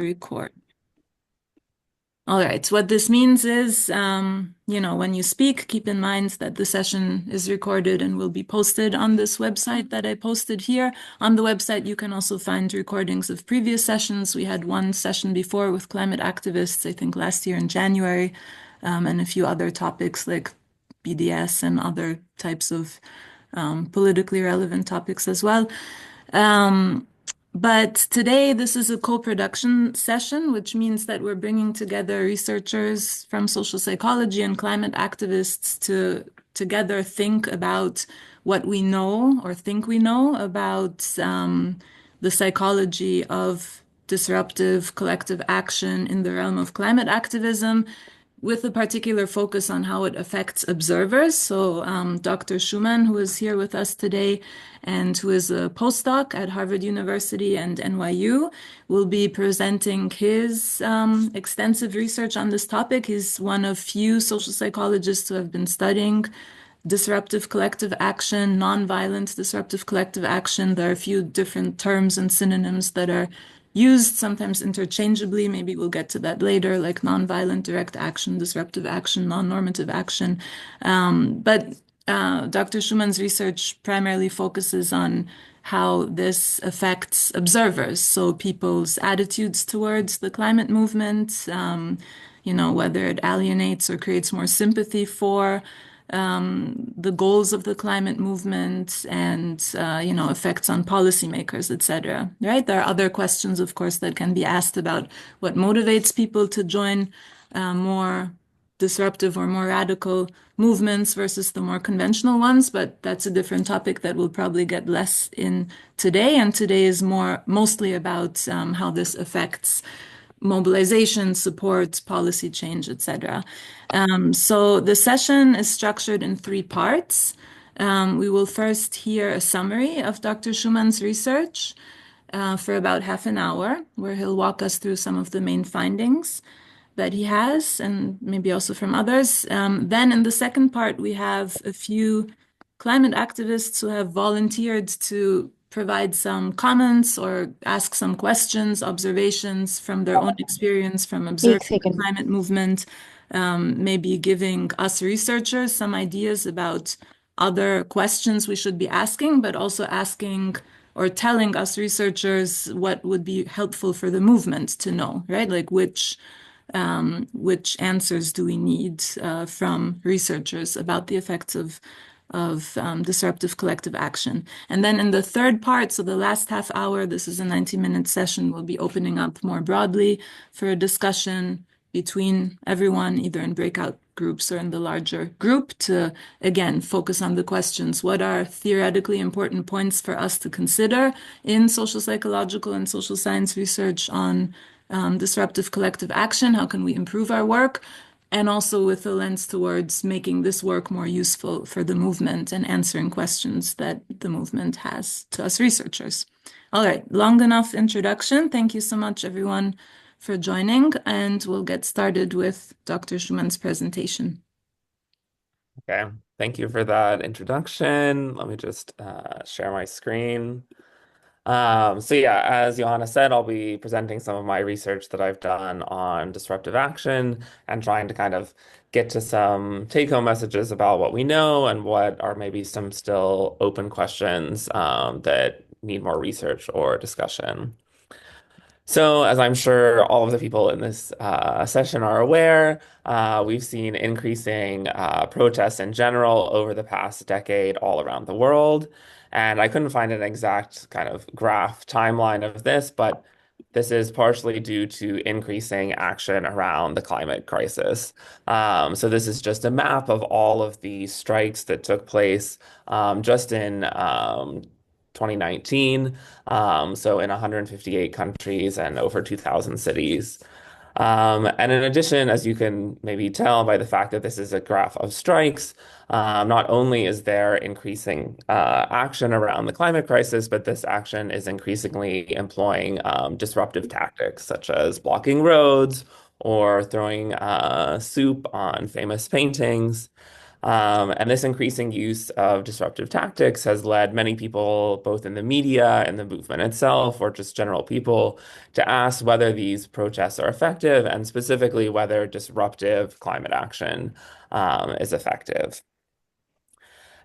Record. All right. What this means is, when you speak, keep in mind that the session is recorded and will be posted on this website that I posted here. On the website, you can also find recordings of previous sessions. We had one session before with climate activists, I think last year in January, and a few other topics like BDS and other types of politically relevant topics as well. But today, this is a co-production session, which means that we're bringing together researchers from social psychology and climate activists to together think about what we know or think we know about the psychology of disruptive collective action in the realm of climate activism, with a particular focus on how it affects observers. So Dr. Shuman, who is here with us today and who is a postdoc at Harvard University and NYU, will be presenting his extensive research on this topic. He's one of few social psychologists who have been studying disruptive collective action, nonviolent disruptive collective action. There are a few different terms and synonyms that are used sometimes interchangeably. Maybe we'll get to that later, like nonviolent direct action, disruptive action, non-normative action. But Dr. Schuman's research primarily focuses on how this affects observers, so people's attitudes towards the climate movement, whether it alienates or creates more sympathy for the goals of the climate movement and effects on policymakers, etc. Right? There are other questions, of course, that can be asked about what motivates people to join more disruptive or more radical movements versus the more conventional ones, but that's a different topic that we'll probably get less in today. And today is mostly about how this affects mobilization, support, policy change, etc. So the session is structured in three parts. We will first hear a summary of Dr. Schumann's research for about half an hour, where he'll walk us through some of the main findings that he has, and maybe also from others. Then in the second part, we have a few climate activists who have volunteered to provide some comments or ask some questions, observations from their own experience from एक observing the second climate movement, maybe giving us researchers some ideas about other questions we should be asking, but also asking or telling us researchers what would be helpful for the movement to know, right? Like which answers do we need from researchers about the effects of disruptive collective action. And then in the third part, so the last half hour, this is a 90-minute session, we'll be opening up more broadly for a discussion between everyone, either in breakout groups or in the larger group, to again focus on the questions: what are theoretically important points for us to consider in social psychological and social science research on disruptive collective action? How can we improve our work? And also with a lens towards making this work more useful for the movement and answering questions that the movement has to us researchers. All right, long enough introduction. Thank you so much, everyone, for joining, and we'll get started with Dr. Schumann's presentation. Okay, thank you for that introduction. Let me just share my screen. So yeah, as Johanna said, I'll be presenting some of my research that I've done on disruptive action and trying to kind of get to some take-home messages about what we know and what are maybe some still open questions that need more research or discussion. So, as I'm sure all of the people in this session are aware, we've seen increasing protests in general over the past decade all around the world. And I couldn't find an exact kind of graph timeline of this, but this is partially due to increasing action around the climate crisis. So this is just a map of all of the strikes that took place just in 2019. So in 158 countries and over 2,000 cities. And in addition, as you can maybe tell by the fact that this is a graph of strikes, not only is there increasing action around the climate crisis, but this action is increasingly employing disruptive tactics such as blocking roads or throwing soup on famous paintings. And this increasing use of disruptive tactics has led many people, both in the media and the movement itself, or just general people, to ask whether these protests are effective and specifically whether disruptive climate action is effective.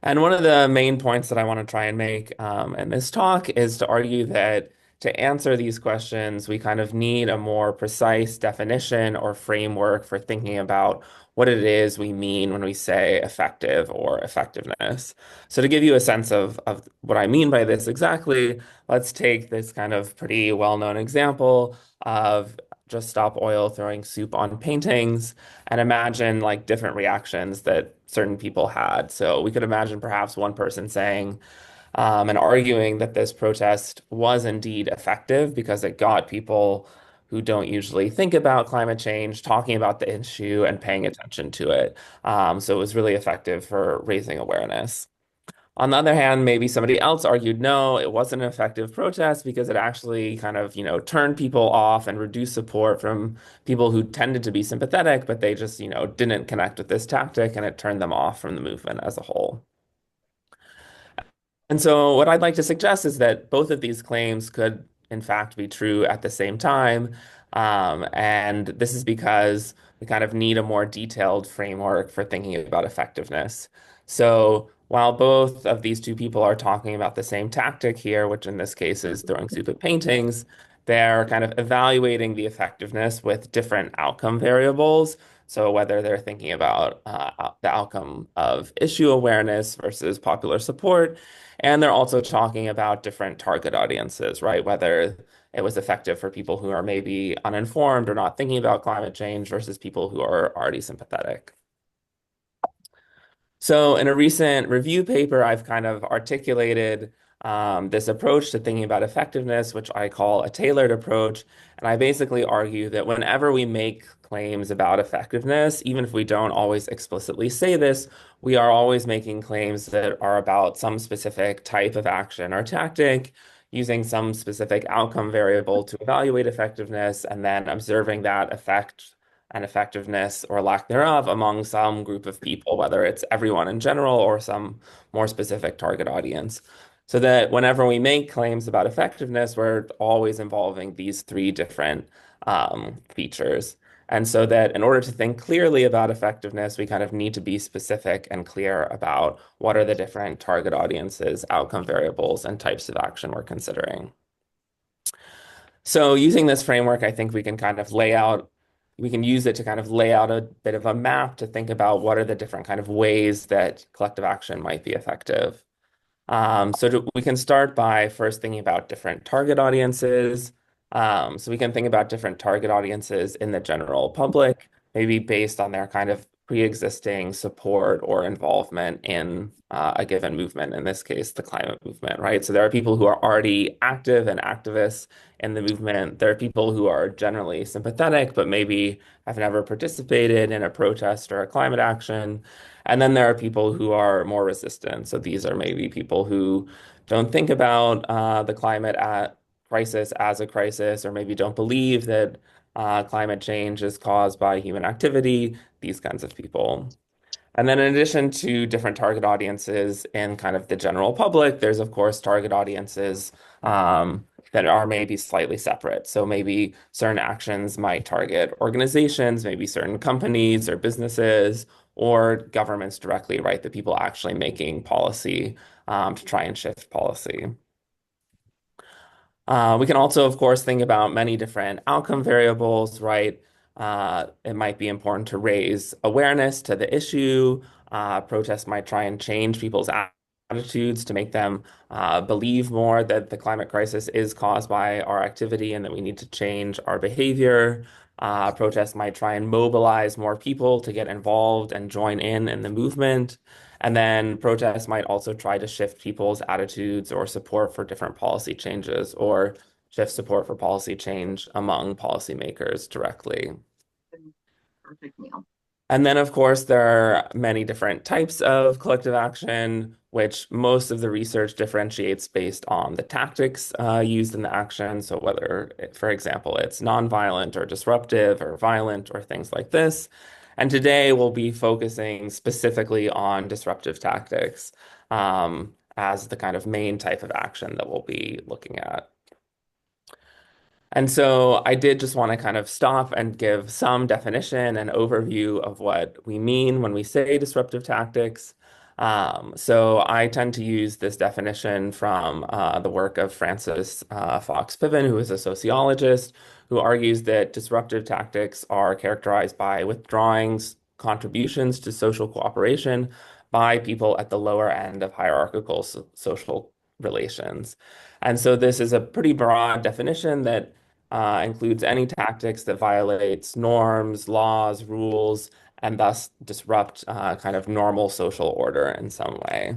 And one of the main points that I want to try and make in this talk is to argue that to answer these questions, we kind of need a more precise definition or framework for thinking about what it is we mean when we say effective or effectiveness. So to give you a sense of what I mean by this exactly, let's take this kind of pretty well-known example of Just Stop Oil throwing soup on paintings and imagine like different reactions that certain people had. So we could imagine perhaps one person saying and arguing that this protest was indeed effective because it got people who don't usually think about climate change talking about the issue and paying attention to it. So it was really effective for raising awareness. On the other hand, maybe somebody else argued, no, it wasn't an effective protest because it actually kind of, turned people off and reduced support from people who tended to be sympathetic, but they just, didn't connect with this tactic and it turned them off from the movement as a whole. And so, what I'd like to suggest is that both of these claims could, in fact, be true at the same time. And this is because we kind of need a more detailed framework for thinking about effectiveness. So, while both of these two people are talking about the same tactic here, which in this case is throwing soup at paintings, they're kind of evaluating the effectiveness with different outcome variables. So, whether they're thinking about the outcome of issue awareness versus popular support, and they're also talking about different target audiences, right? Whether it was effective for people who are maybe uninformed or not thinking about climate change versus people who are already sympathetic. So in a recent review paper, I've kind of articulated this approach to thinking about effectiveness, which I call a tailored approach. And I basically argue that whenever we make claims about effectiveness, even if we don't always explicitly say this, we are always making claims that are about some specific type of action or tactic, using some specific outcome variable to evaluate effectiveness, and then observing that effect and effectiveness or lack thereof among some group of people, whether it's everyone in general or some more specific target audience. So that whenever we make claims about effectiveness, we're always involving these three different features. And so that in order to think clearly about effectiveness, we kind of need to be specific and clear about what are the different target audiences, outcome variables, and types of action we're considering. So using this framework, I think we can use it to kind of lay out a bit of a map to think about what are the different kind of ways that collective action might be effective. We can start by first thinking about different target audiences. So we can think about different target audiences in the general public, maybe based on their kind of pre-existing support or involvement in a given movement, in this case, the climate movement, right? So there are people who are already active and activists in the movement. There are people who are generally sympathetic, but maybe have never participated in a protest or a climate action. And then there are people who are more resistant. So these are maybe people who don't think about the crisis as a crisis, or maybe don't believe that climate change is caused by human activity, these kinds of people. And then in addition to different target audiences in kind of the general public, there's of course target audiences that are maybe slightly separate. So maybe certain actions might target organizations, maybe certain companies or businesses, or governments directly, right? The people actually making policy to try and shift policy. We can also, of course, think about many different outcome variables, right? It might be important to raise awareness to the issue. Protests might try and change people's attitudes to make them believe more that the climate crisis is caused by our activity and that we need to change our behavior. Protests might try and mobilize more people to get involved and join in the movement. And then protests might also try to shift people's attitudes or support for different policy changes or shift support for policy change among policymakers directly. Perfect meal. And then, of course, there are many different types of collective action, which most of the research differentiates based on the tactics used in the action. So whether, for example, it's nonviolent or disruptive or violent or things like this. And today we'll be focusing specifically on disruptive tactics as the kind of main type of action that we'll be looking at. And so I did just want to kind of stop and give some definition and overview of what we mean when we say disruptive tactics. So I tend to use this definition from the work of Francis Fox Piven, who is a sociologist, who argues that disruptive tactics are characterized by withdrawing contributions to social cooperation by people at the lower end of hierarchical social relations. And so this is a pretty broad definition that includes any tactics that violates norms, laws, rules, and thus disrupt kind of normal social order in some way.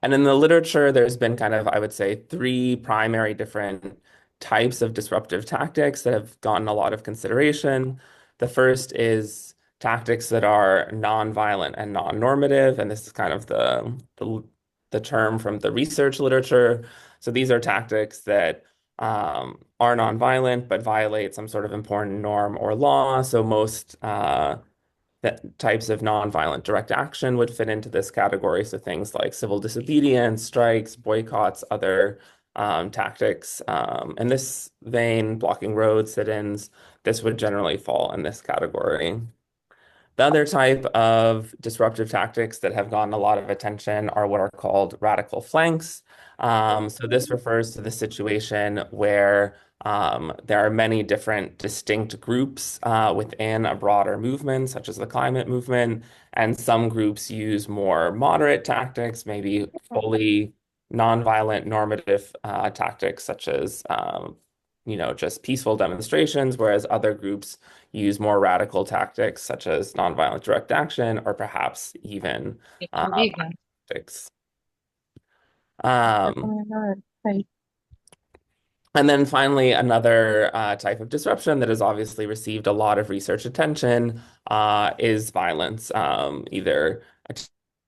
And in the literature, there's been kind of, I would say, three primary different types of disruptive tactics that have gotten a lot of consideration. The first is tactics that are nonviolent and non-normative, and this is kind of the term from the research literature. So these are tactics that are nonviolent but violate some sort of important norm or law. So most that types of nonviolent direct action would fit into this category. So things like civil disobedience, strikes, boycotts, other tactics. In this vein, blocking roads, sit-ins, this would generally fall in this category. The other type of disruptive tactics that have gotten a lot of attention are what are called radical flanks. So this refers to the situation where there are many different distinct groups within a broader movement, such as the climate movement, and some groups use more moderate tactics, maybe fully nonviolent normative tactics, such as just peaceful demonstrations, whereas other groups use more radical tactics such as nonviolent direct action or perhaps even tactics. Um, and then finally, another type of disruption that has obviously received a lot of research attention is violence, either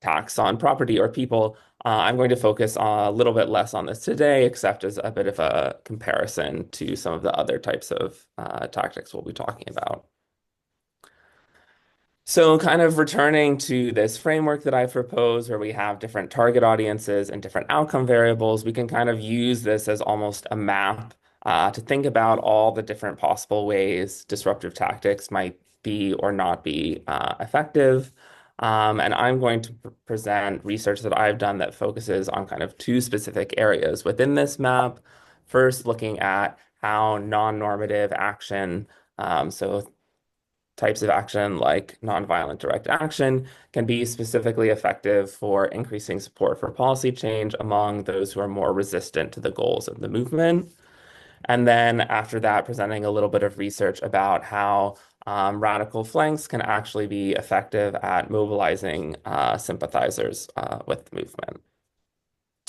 attacks on property or people. I'm going to focus a little bit less on this today, except as a bit of a comparison to some of the other types of tactics we'll be talking about. So kind of returning to this framework that I've proposed where we have different target audiences and different outcome variables, we can kind of use this as almost a map to think about all the different possible ways disruptive tactics might be or not be effective. And I'm going to present research that I've done that focuses on kind of two specific areas within this map. First, looking at how non-normative action, so types of action like nonviolent direct action can be specifically effective for increasing support for policy change among those who are more resistant to the goals of the movement. And then after that, presenting a little bit of research about how radical flanks can actually be effective at mobilizing sympathizers with the movement.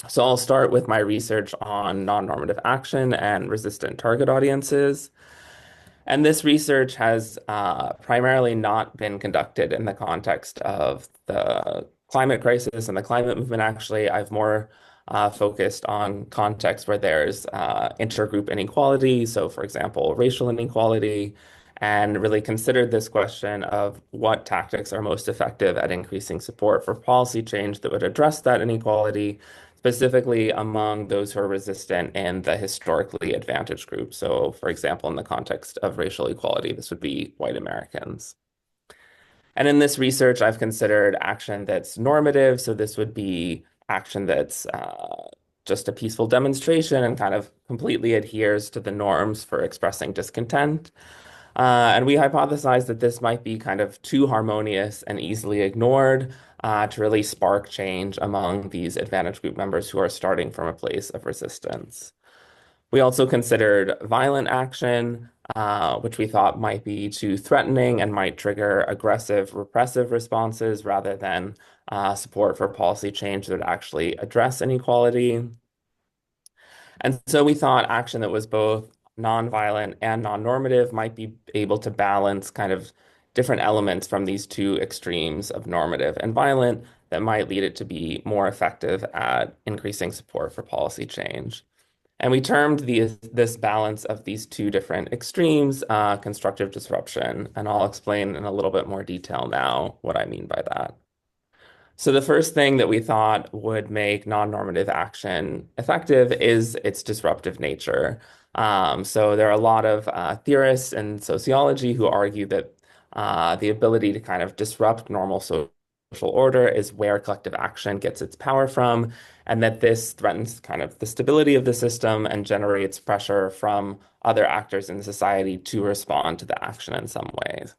So I'll start with my research on non-normative action and resistant target audiences. And this research has primarily not been conducted in the context of the climate crisis and the climate movement. Actually, I've more focused on contexts where there's intergroup inequality. So, for example, racial inequality, and really considered this question of what tactics are most effective at increasing support for policy change that would address that inequality, specifically among those who are resistant in the historically advantaged group. So, for example, in the context of racial equality, this would be white Americans. And in this research, I've considered action that's normative. So this would be action that's just a peaceful demonstration and kind of completely adheres to the norms for expressing discontent. And we hypothesized that this might be kind of too harmonious and easily ignored to really spark change among these advantaged group members who are starting from a place of resistance. We also considered violent action, which we thought might be too threatening and might trigger aggressive, repressive responses rather than support for policy change that would actually address inequality. And so we thought action that was both nonviolent and non-normative might be able to balance kind of different elements from these two extremes of normative and violent that might lead it to be more effective at increasing support for policy change. And we termed this balance of these two different extremes constructive disruption. And I'll explain in a little bit more detail now what I mean by that. So the first thing that we thought would make non-normative action effective is its disruptive nature. So there are a lot of theorists in sociology who argue that the ability to kind of disrupt normal social order is where collective action gets its power from, and that this threatens kind of the stability of the system and generates pressure from other actors in society to respond to the action in some ways.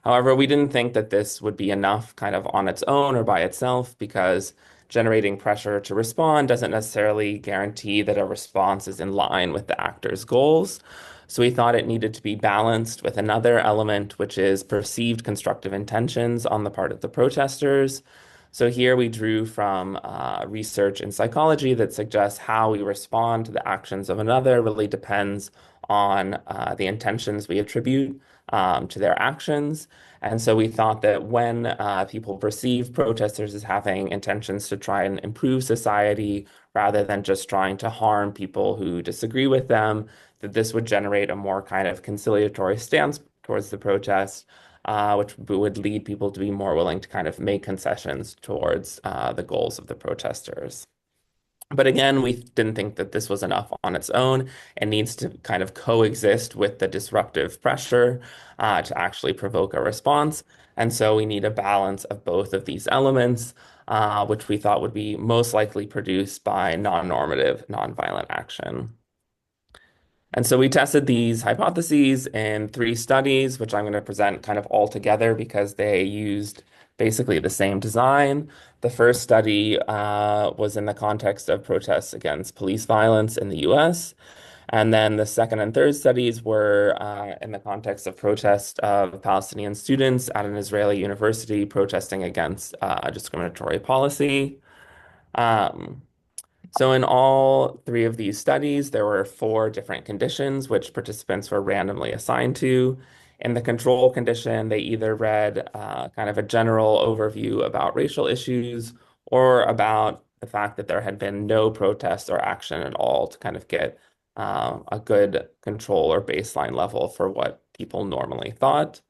However, we didn't think that this would be enough kind of on its own or by itself because generating pressure to respond doesn't necessarily guarantee that a response is in line with the actor's goals. So we thought it needed to be balanced with another element, which is perceived constructive intentions on the part of the protesters. So here we drew from research in psychology that suggests how we respond to the actions of another really depends on the intentions we attribute to their actions. And so we thought that when people perceive protesters as having intentions to try and improve society rather than just trying to harm people who disagree with them, that this would generate a more kind of conciliatory stance towards the protest, which would lead people to be more willing to kind of make concessions towards the goals of the protesters. But again, we didn't think that this was enough on its own. It needs to kind of coexist with the disruptive pressure to actually provoke a response. And so we need a balance of both of these elements, which we thought would be most likely produced by non-normative, non-violent action. And so we tested these hypotheses in three studies, which I'm going to present kind of all together because they used basically the same design. The first study was in the context of protests against police violence in the US. And then the second and third studies were in the context of protests of Palestinian students at an Israeli university protesting against discriminatory policy. Um, so in all three of these studies, there were four different conditions which participants were randomly assigned to. In the control condition, they either read kind of a general overview about racial issues or about the fact that there had been no protests or action at all to kind of get a good control or baseline level for what people normally thought.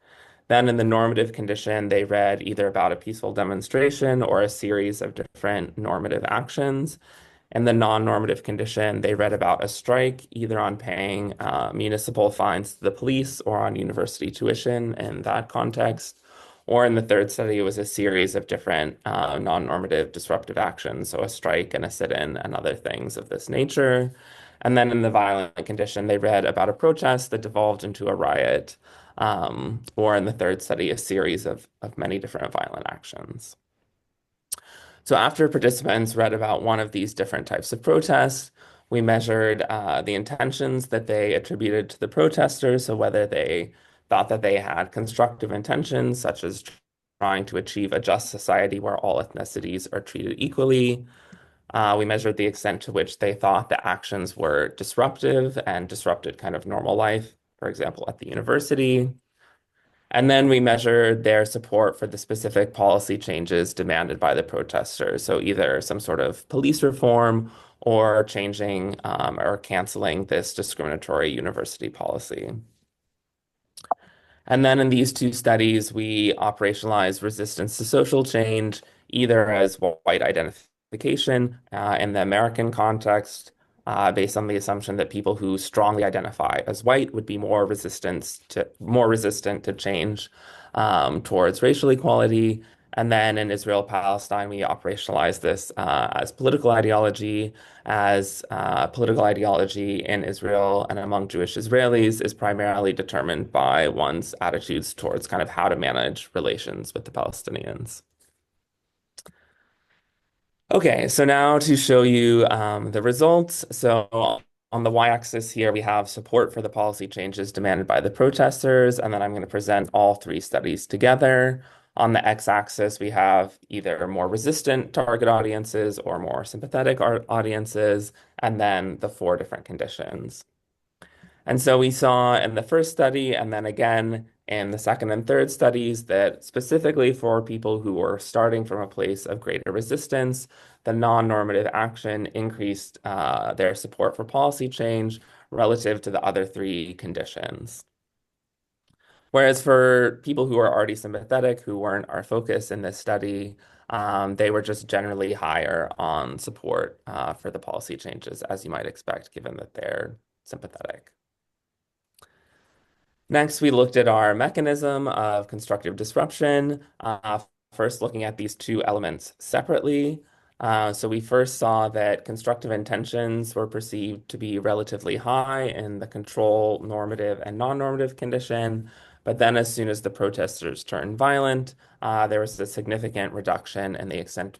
Then in the normative condition, they read either about a peaceful demonstration or a series of different normative actions. In the non-normative condition, they read about a strike, either on paying municipal fines to the police or on university tuition in that context. Or in the third study, it was a series of different non-normative disruptive actions, so a strike and a sit-in and other things of this nature. And then in the violent condition, they read about a protest that devolved into a riot, or in the third study, a series of many different violent actions. So after participants read about one of these different types of protests, we measured the intentions that they attributed to the protesters, so whether they thought that they had constructive intentions, such as trying to achieve a just society where all ethnicities are treated equally. We measured the extent to which they thought the actions were disruptive and disrupted kind of normal life, for example, at the university. And then we measured their support for the specific policy changes demanded by the protesters. So either some sort of police reform or changing or canceling this discriminatory university policy. And then in these two studies, we operationalized resistance to social change, either as white identification in the American context, based on the assumption that people who strongly identify as white would be more resistant to change towards racial equality. And then in Israel Palestine, we operationalize this as political ideology in Israel and among Jewish Israelis is primarily determined by one's attitudes towards kind of how to manage relations with the Palestinians. Okay, so now to show you the results. So on the y-axis here, we have support for the policy changes demanded by the protesters, and then I'm going to present all three studies together. On the x-axis, we have either more resistant target audiences or more sympathetic audiences, and then the four different conditions. And so we saw in the first study, and then again in the second and third studies that specifically for people who were starting from a place of greater resistance, the non-normative action increased their support for policy change relative to the other three conditions. Whereas for people who are already sympathetic, who weren't our focus in this study, they were just generally higher on support for the policy changes, as you might expect, given that they're sympathetic. Next, we looked at our mechanism of constructive disruption, first looking at these two elements separately. So we first saw that constructive intentions were perceived to be relatively high in the control, normative, and non-normative condition. But then as soon as the protesters turned violent, there was a significant reduction in the extent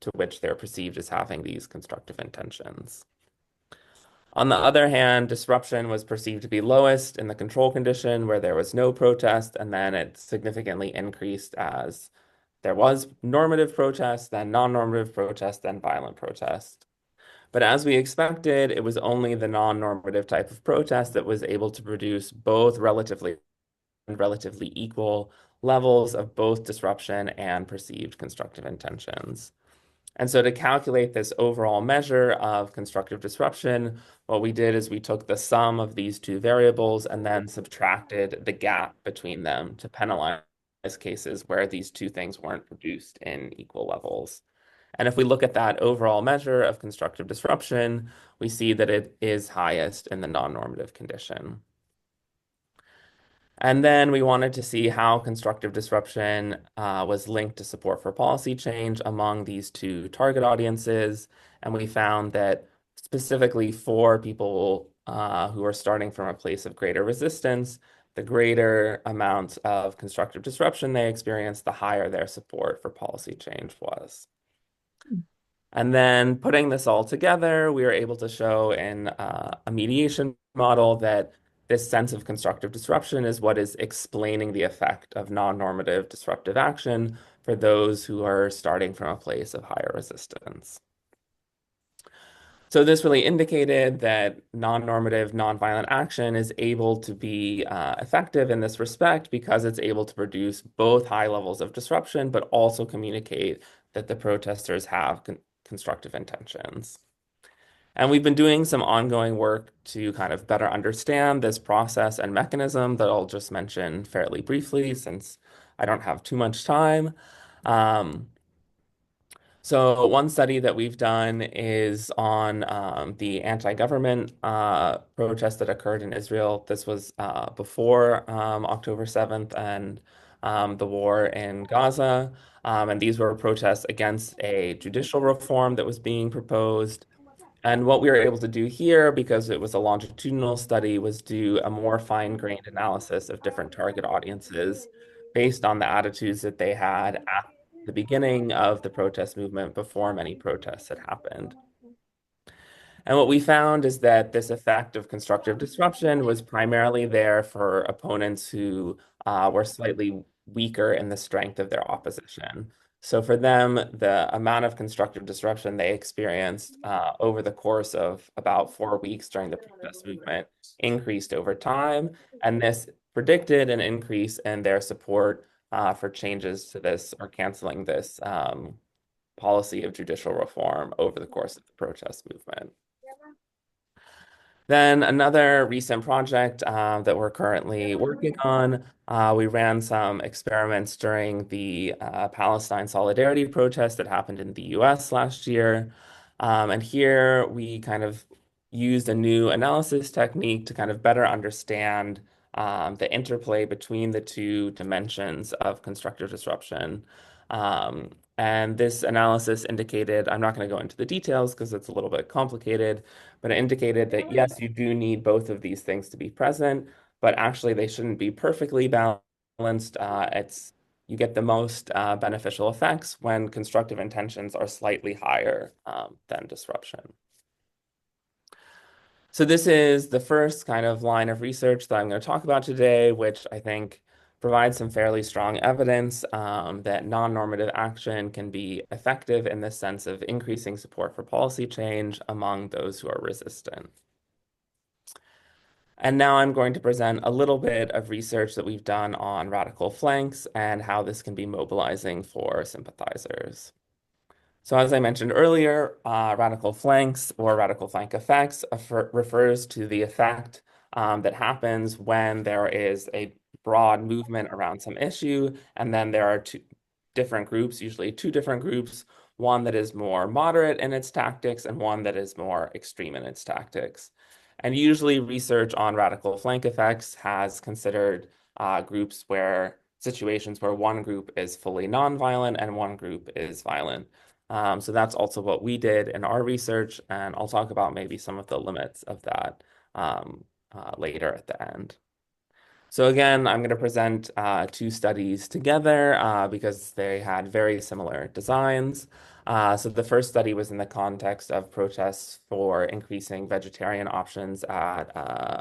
to which they're perceived as having these constructive intentions. On the other hand, disruption was perceived to be lowest in the control condition where there was no protest, and then it significantly increased as there was normative protest, then non-normative protest, then violent protest. But as we expected, it was only the non-normative type of protest that was able to produce both relatively equal levels of both disruption and perceived constructive intentions. And so to calculate this overall measure of constructive disruption, what we did is we took the sum of these two variables and then subtracted the gap between them to penalize cases where these two things weren't produced in equal levels. And if we look at that overall measure of constructive disruption, we see that it is highest in the non-normative condition. And then we wanted to see how constructive disruption was linked to support for policy change among these two target audiences. And we found that specifically for people who are starting from a place of greater resistance, the greater amount of constructive disruption they experienced, the higher their support for policy change was. And then putting this all together, we were able to show in a mediation model that this sense of constructive disruption is what is explaining the effect of non-normative disruptive action for those who are starting from a place of higher resistance. So this really indicated that non-normative, non-violent action is able to be effective in this respect because it's able to produce both high levels of disruption, but also communicate that the protesters have constructive intentions. And we've been doing some ongoing work to kind of better understand this process and mechanism that I'll just mention fairly briefly since I don't have too much time. So one study that we've done is on the anti-government protests that occurred in Israel. This was before October 7th and the war in Gaza. And these were protests against a judicial reform that was being proposed. And what we were able to do here, because it was a longitudinal study, was do a more fine-grained analysis of different target audiences based on the attitudes that they had at the beginning of the protest movement before many protests had happened. And what we found is that this effect of constructive disruption was primarily there for opponents who were slightly weaker in the strength of their opposition. So for them, the amount of constructive disruption they experienced over the course of about 4 weeks during the protest movement increased over time. And this predicted an increase in their support for changes to this or canceling this policy of judicial reform over the course of the protest movement. Then another recent project that we're currently working on, we ran some experiments during the Palestine Solidarity protest that happened in the US last year. And here we kind of used a new analysis technique to kind of better understand the interplay between the two dimensions of constructive disruption. And this analysis indicated, I'm not going to go into the details because it's a little bit complicated, but it indicated that yes, you do need both of these things to be present, but actually they shouldn't be perfectly balanced. You get the most beneficial effects when constructive intentions are slightly higher than disruption. So this is the first kind of line of research that I'm going to talk about today, which I think provides some fairly strong evidence that non-normative action can be effective in the sense of increasing support for policy change among those who are resistant. And now I'm going to present a little bit of research that we've done on radical flanks and how this can be mobilizing for sympathizers. So as I mentioned earlier, radical flanks or radical flank effects refers to the effect that happens when there is a broad movement around some issue, and then there are two different groups, usually two different groups, one that is more moderate in its tactics and one that is more extreme in its tactics. And usually research on radical flank effects has considered groups where situations where one group is fully nonviolent and one group is violent. So that's also what we did in our research, and I'll talk about maybe some of the limits of that later at the end. So again, I'm going to present two studies together because they had very similar designs. So the first study was in the context of protests for increasing vegetarian options at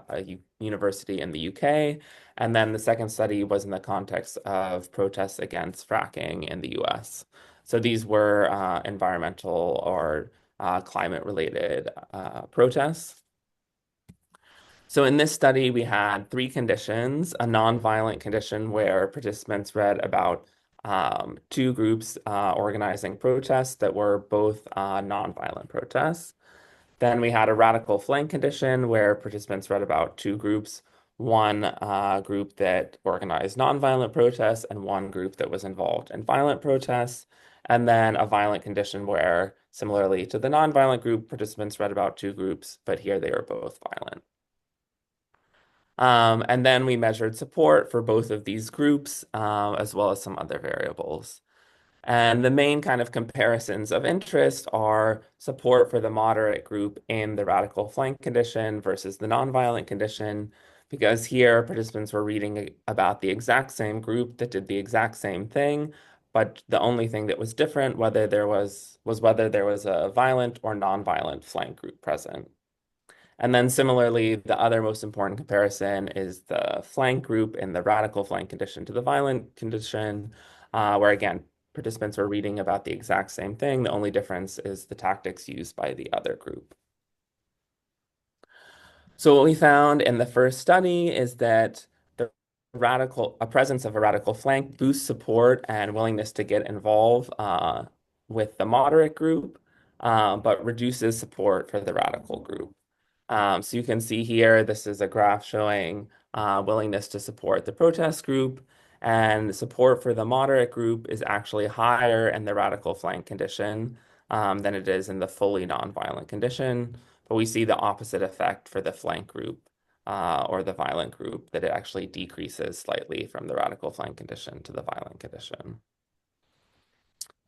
a university in the UK. And then the second study was in the context of protests against fracking in the US. So these were environmental or climate-related protests. So in this study, we had three conditions: a nonviolent condition where participants read about two groups organizing protests that were both nonviolent protests. Then we had a radical flank condition where participants read about two groups, one group that organized nonviolent protests and one group that was involved in violent protests. And then a violent condition where, similarly to the nonviolent group, participants read about two groups, but here they were both violent. And then we measured support for both of these groups, as well as some other variables. And the main kind of comparisons of interest are support for the moderate group in the radical flank condition versus the nonviolent condition, because here participants were reading about the exact same group that did the exact same thing, but the only thing that was different was whether there was a violent or nonviolent flank group present. And then similarly, the other most important comparison is the flank group in the radical flank condition to the violent condition, where again, participants were reading about the exact same thing. The only difference is the tactics used by the other group. So what we found in the first study is that a presence of a radical flank boosts support and willingness to get involved with the moderate group, but reduces support for the radical group. So you can see here, this is a graph showing willingness to support the protest group, and support for the moderate group is actually higher in the radical flank condition than it is in the fully nonviolent condition. But we see the opposite effect for the flank group or the violent group, that it actually decreases slightly from the radical flank condition to the violent condition.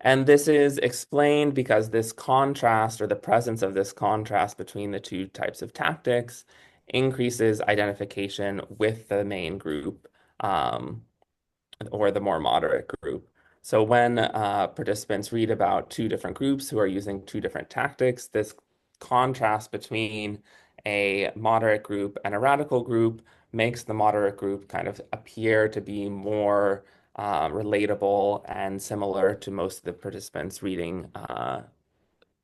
And this is explained because this contrast or the presence of this contrast between the two types of tactics increases identification with the main group or the more moderate group. So when participants read about two different groups who are using two different tactics, this contrast between a moderate group and a radical group makes the moderate group kind of appear to be more relatable and similar to most of the participants reading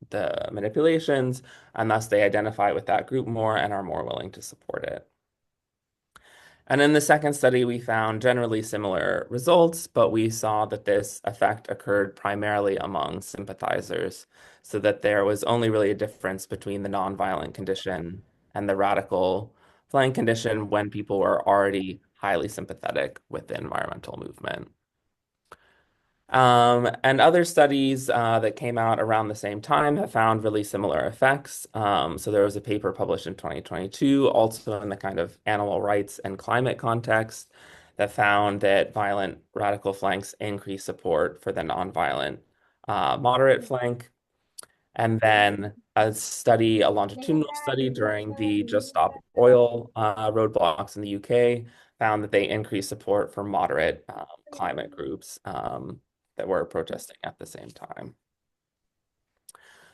the manipulations, and thus they identify with that group more and are more willing to support it. And in the second study, we found generally similar results, but we saw that this effect occurred primarily among sympathizers, so that there was only really a difference between the nonviolent condition and the radical flank condition when people were already highly sympathetic with the environmental movement. And other studies that came out around the same time have found really similar effects. So there was a paper published in 2022, also in the kind of animal rights and climate context, that found that violent radical flanks increase support for the nonviolent moderate flank. And then a longitudinal study during the Just Stop Oil roadblocks in the UK found that they increased support for moderate climate groups that were protesting at the same time.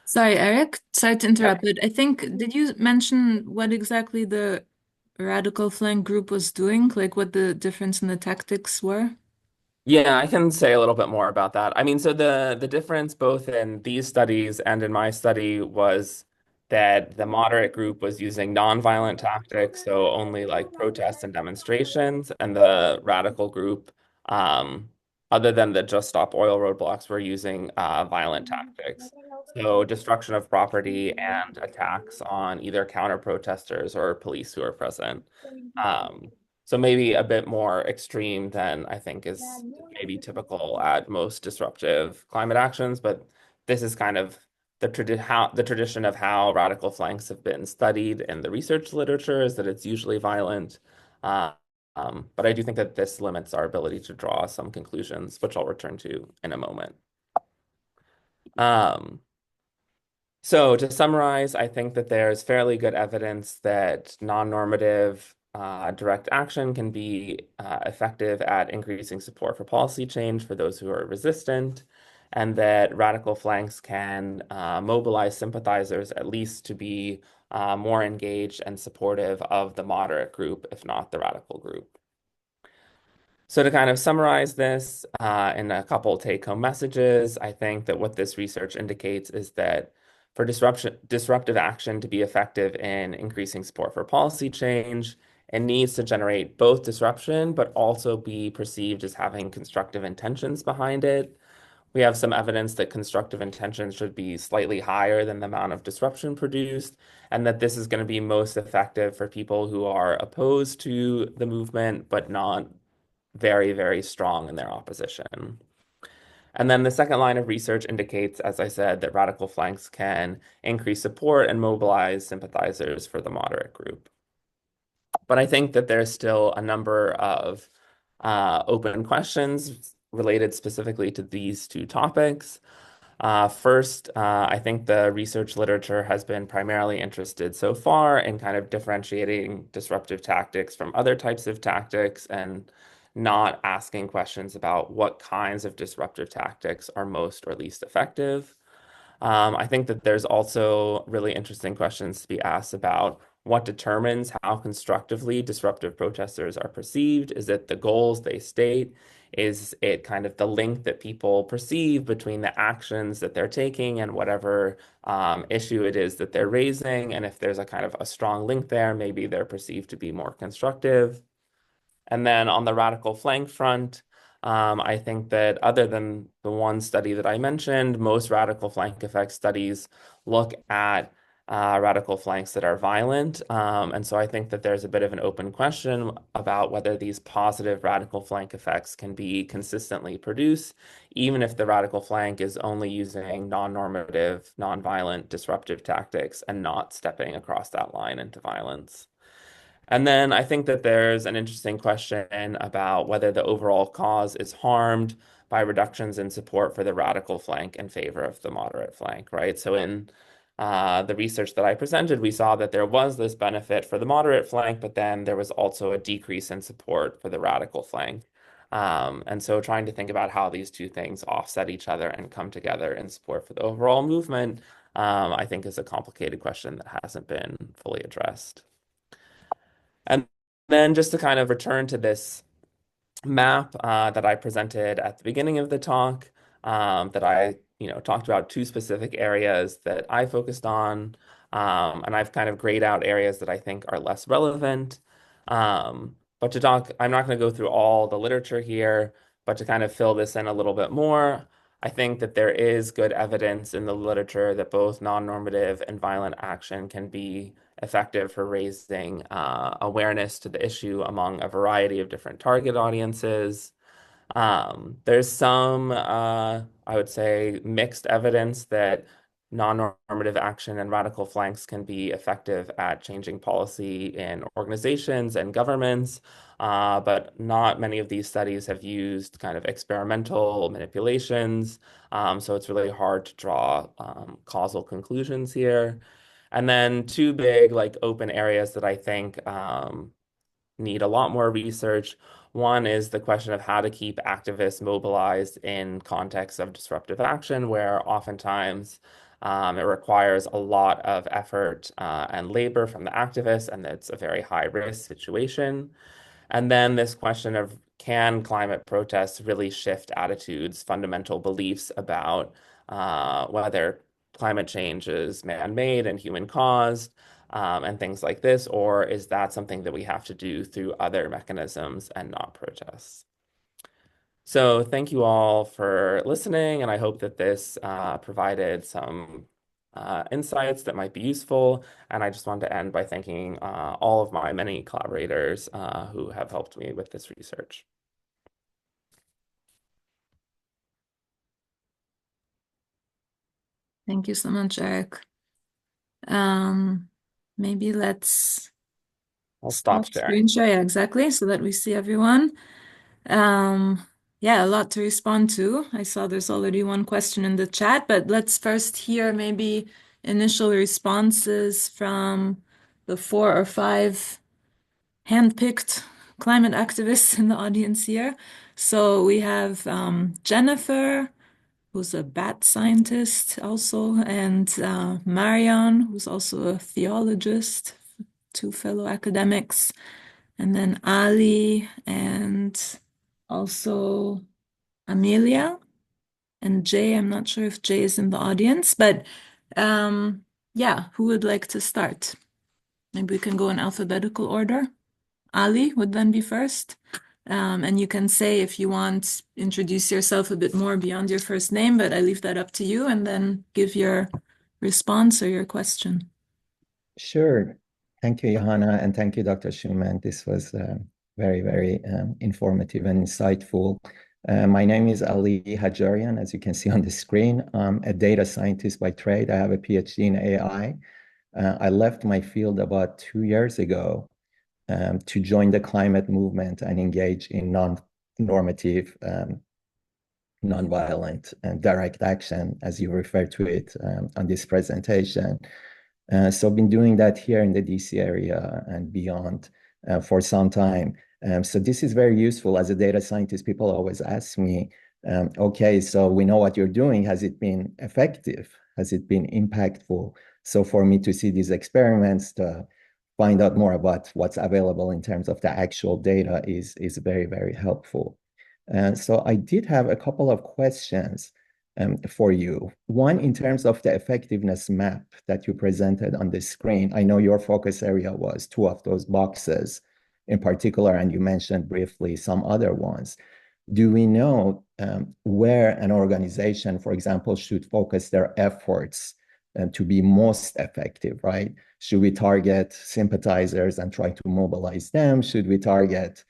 Sorry, Eric. Sorry to Yep. interrupt, but I think, did you mention what exactly the radical flank group was doing? Like what the difference in the tactics were? Yeah, I can say a little bit more about that. I mean, so the difference both in these studies and in my study was that the moderate group was using nonviolent tactics, so only like protests and demonstrations, and the radical group, um, other than the Just Stop Oil roadblocks, were using violent tactics. So destruction of property and attacks on either counter protesters or police who are present. Um, so maybe a bit more extreme than I think is maybe typical at most disruptive climate actions, but this is kind of the tradition of how radical flanks have been studied in the research literature is that it's usually violent. Uh, but I do think that this limits our ability to draw some conclusions, which I'll return to in a moment. Um, so to summarize, I think that there's fairly good evidence that non-normative direct action can be effective at increasing support for policy change for those who are resistant, and that radical flanks can mobilize sympathizers at least to be more engaged and supportive of the moderate group, if not the radical group. So to kind of summarize this in a couple take-home messages, I think that what this research indicates is that for disruptive action to be effective in increasing support for policy change, it needs to generate both disruption, but also be perceived as having constructive intentions behind it. We have some evidence that constructive intentions should be slightly higher than the amount of disruption produced, and that this is going to be most effective for people who are opposed to the movement, but not very, very strong in their opposition. And then the second line of research indicates, as I said, that radical flanks can increase support and mobilize sympathizers for the moderate group. But I think that there's still a number of open questions related specifically to these two topics. First, I think the research literature has been primarily interested so far in kind of differentiating disruptive tactics from other types of tactics and not asking questions about what kinds of disruptive tactics are most or least effective. I think that there's also really interesting questions to be asked about what determines how constructively disruptive protesters are perceived. Is it the goals they state? Is it kind of the link that people perceive between the actions that they're taking and whatever issue it is that they're raising? And if there's a kind of a strong link there, maybe they're perceived to be more constructive. And then on the radical flank front, I think that other than the one study that I mentioned, most radical flank effect studies look at radical flanks that are violent. And so I think that there's a bit of an open question about whether these positive radical flank effects can be consistently produced, even if the radical flank is only using non-normative, non-violent, disruptive tactics and not stepping across that line into violence. And then I think that there's an interesting question about whether the overall cause is harmed by reductions in support for the radical flank in favor of the moderate flank, right? So in the research that I presented, we saw that there was this benefit for the moderate flank, but then there was also a decrease in support for the radical flank. And so trying to think about how these two things offset each other and come together in support for the overall movement, I think is a complicated question that hasn't been fully addressed. And then just to kind of return to this map that I presented at the beginning of the talk, that I, talked about two specific areas that I focused on, and I've kind of grayed out areas that I think are less relevant. But to talk, I'm not going to go through all the literature here, but to kind of fill this in a little bit more, I think that there is good evidence in the literature that both non-normative and violent action can be effective for raising awareness to the issue among a variety of different target audiences. There's some, I would say, mixed evidence that non-normative action and radical flanks can be effective at changing policy in organizations and governments, but not many of these studies have used kind of experimental manipulations, so it's really hard to draw causal conclusions here. And then two big like open areas that I think need a lot more research. One is the question of how to keep activists mobilized in context of disruptive action, where oftentimes it requires a lot of effort and labor from the activists, and it's a very high risk situation. And then this question of can climate protests really shift attitudes, fundamental beliefs about whether climate change is man-made and human-caused, and things like this, or is that something that we have to do through other mechanisms and not protests? So thank you all for listening, and I hope that this provided some insights that might be useful. And I just want to end by thanking all of my many collaborators who have helped me with this research. Thank you so much, Eric. Um, Maybe let's I'll stop stop sharing. screen share. Yeah, exactly, so that we see everyone. Um, yeah, a lot to respond to. I saw there's already one question in the chat, but let's first hear maybe initial responses from the 4 or 5 handpicked climate activists in the audience here. So we have Jennifer, who's a bat scientist also, and Marion, who's also a theologist, 2 fellow academics, and then Ali, and also Amelia, and Jay. I'm not sure if Jay is in the audience, but um, yeah, who would like to start? Maybe we can go in alphabetical order. Ali would then be first. And you can say if you want, introduce yourself a bit more beyond your first name, but I leave that up to you and then give your response or your question. Sure. Thank you, Johanna, and thank you, Dr. Shuman. This was very, very informative and insightful. My name is Ali Hajarian, as you can see on the screen. I'm a data scientist by trade. I have a PhD in AI. I left my field about 2 years ago to join the climate movement and engage in non-normative, non-violent, and direct action, as you refer to it on this presentation. So I've been doing that here in the DC area and beyond for some time. So this is very useful as a data scientist. People always ask me, okay, so we know what you're doing. Has it been effective? Has it been impactful? So for me to see these experiments, to find out more about what's available in terms of the actual data is very, very helpful. So I did have a couple of questions for you. One, in terms of the effectiveness map that you presented on the screen, I know your focus area was 2 of those boxes in particular, and you mentioned briefly some other ones. Do we know where an organization, for example, should focus their efforts to be most effective, right? Should we target sympathizers and try to mobilize them? Should we target,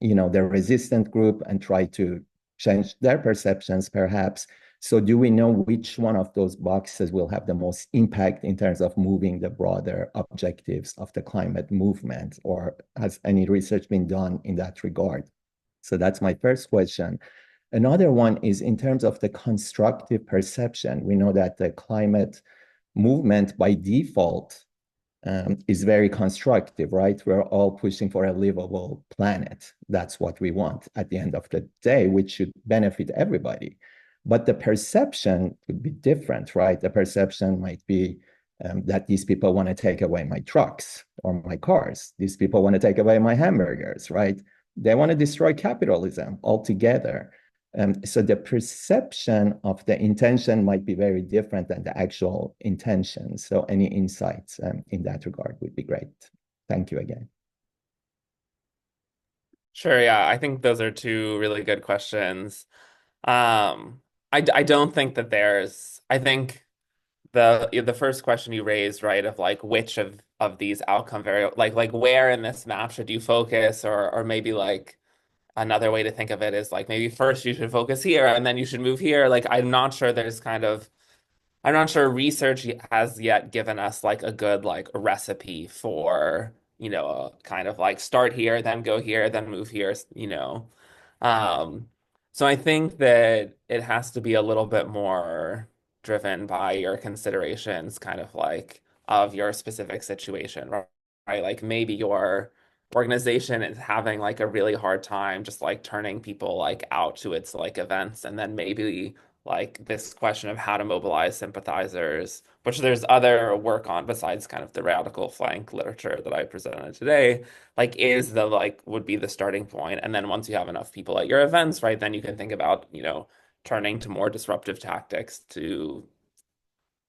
the resistant group and try to change their perceptions, perhaps? So do we know which one of those boxes will have the most impact in terms of moving the broader objectives of the climate movement, or has any research been done in that regard? So that's my first question. Another one is in terms of the constructive perception. We know that the climate movement by default is very constructive, right? We're all pushing for a livable planet. That's what we want at the end of the day, which should benefit everybody. But the perception could be different, right? The perception might be that these people want to take away my trucks or my cars. These people want to take away my hamburgers, right? They want to destroy capitalism altogether. So the perception of the intention might be very different than the actual intention. So any insights in that regard would be great. Thank you again. Sure, yeah, I think those are two really good questions. I don't think that I think the first question you raised, right, of like which of these outcome variables, like where in this map should you focus, or maybe like another way to think of it is like maybe first you should focus here and then you should move here. Like I'm not sure research has yet given us like a good like recipe for, kind of like start here, then go here, then move here. Um, so I think that it has to be a little bit more driven by your considerations, kind of like of your specific situation, right? Like maybe your organization is having like a really hard time just like turning people like out to its like events, and then maybe like this question of how to mobilize sympathizers, which there's other work on besides kind of the radical flank literature that I presented today, like is the like would be the starting point. And then once you have enough people at your events, right, then you can think about, turning to more disruptive tactics to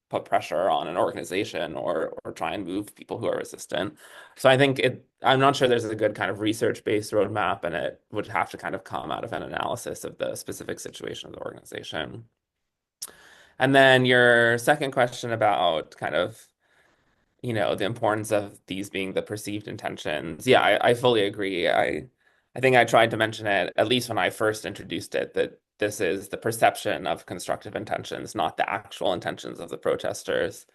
put pressure on an organization or try and move people who are resistant. So I think I'm not sure there's a good kind of research-based roadmap, and it would have to kind of come out of an analysis of the specific situation of the organization. And then your second question about kind of, the importance of these being the perceived intentions. Yeah, I fully agree. I think I tried to mention it, at least when I first introduced it, that this is the perception of constructive intentions, not the actual intentions of the protesters.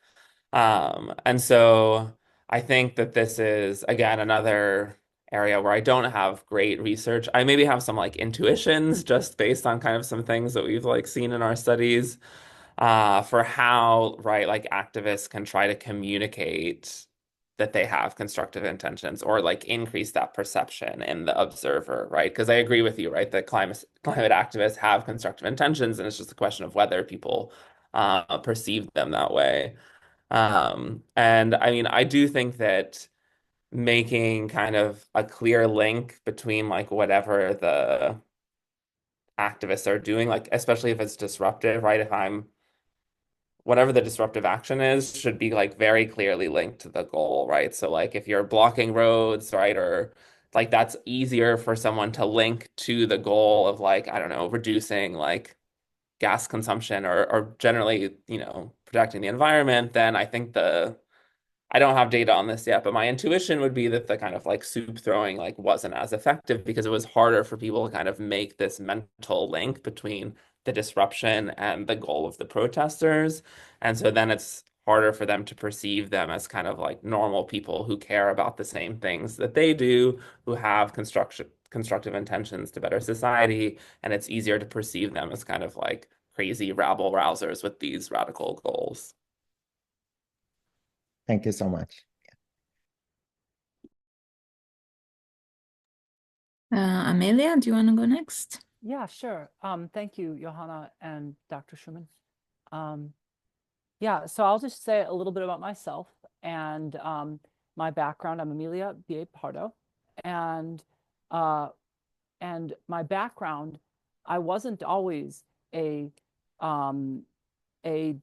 And so I think that this is, again, another area where I don't have great research. I maybe have some like intuitions just based on kind of some things that we've like seen in our studies, for how, right, like activists can try to communicate that they have constructive intentions or like increase that perception in the observer, right? Because I agree with you, right, that climate activists have constructive intentions, and it's just a question of whether people perceive them that way. And I mean, I do think that making kind of a clear link between like whatever the activists are doing, like especially if it's disruptive, right? If I'm whatever the disruptive action is should be like very clearly linked to the goal, right? So like if you're blocking roads, right, or like that's easier for someone to link to the goal of like, I don't know, reducing like gas consumption or generally, protecting the environment, then I think I don't have data on this yet, but my intuition would be that the kind of like soup throwing like wasn't as effective because it was harder for people to kind of make this mental link between the disruption and the goal of the protesters. And so then it's harder for them to perceive them as kind of like normal people who care about the same things that they do, who have constructive intentions to better society, and it's easier to perceive them as kind of like crazy rabble rousers with these radical goals. Thank you so much. Amelia, do you want to go next? Yeah, sure. Thank you, Johanna and Dr. Shuman. Yeah, so I'll just say a little bit about myself and my background. I'm Amelia B.A. Pardo, and my background, I wasn't always a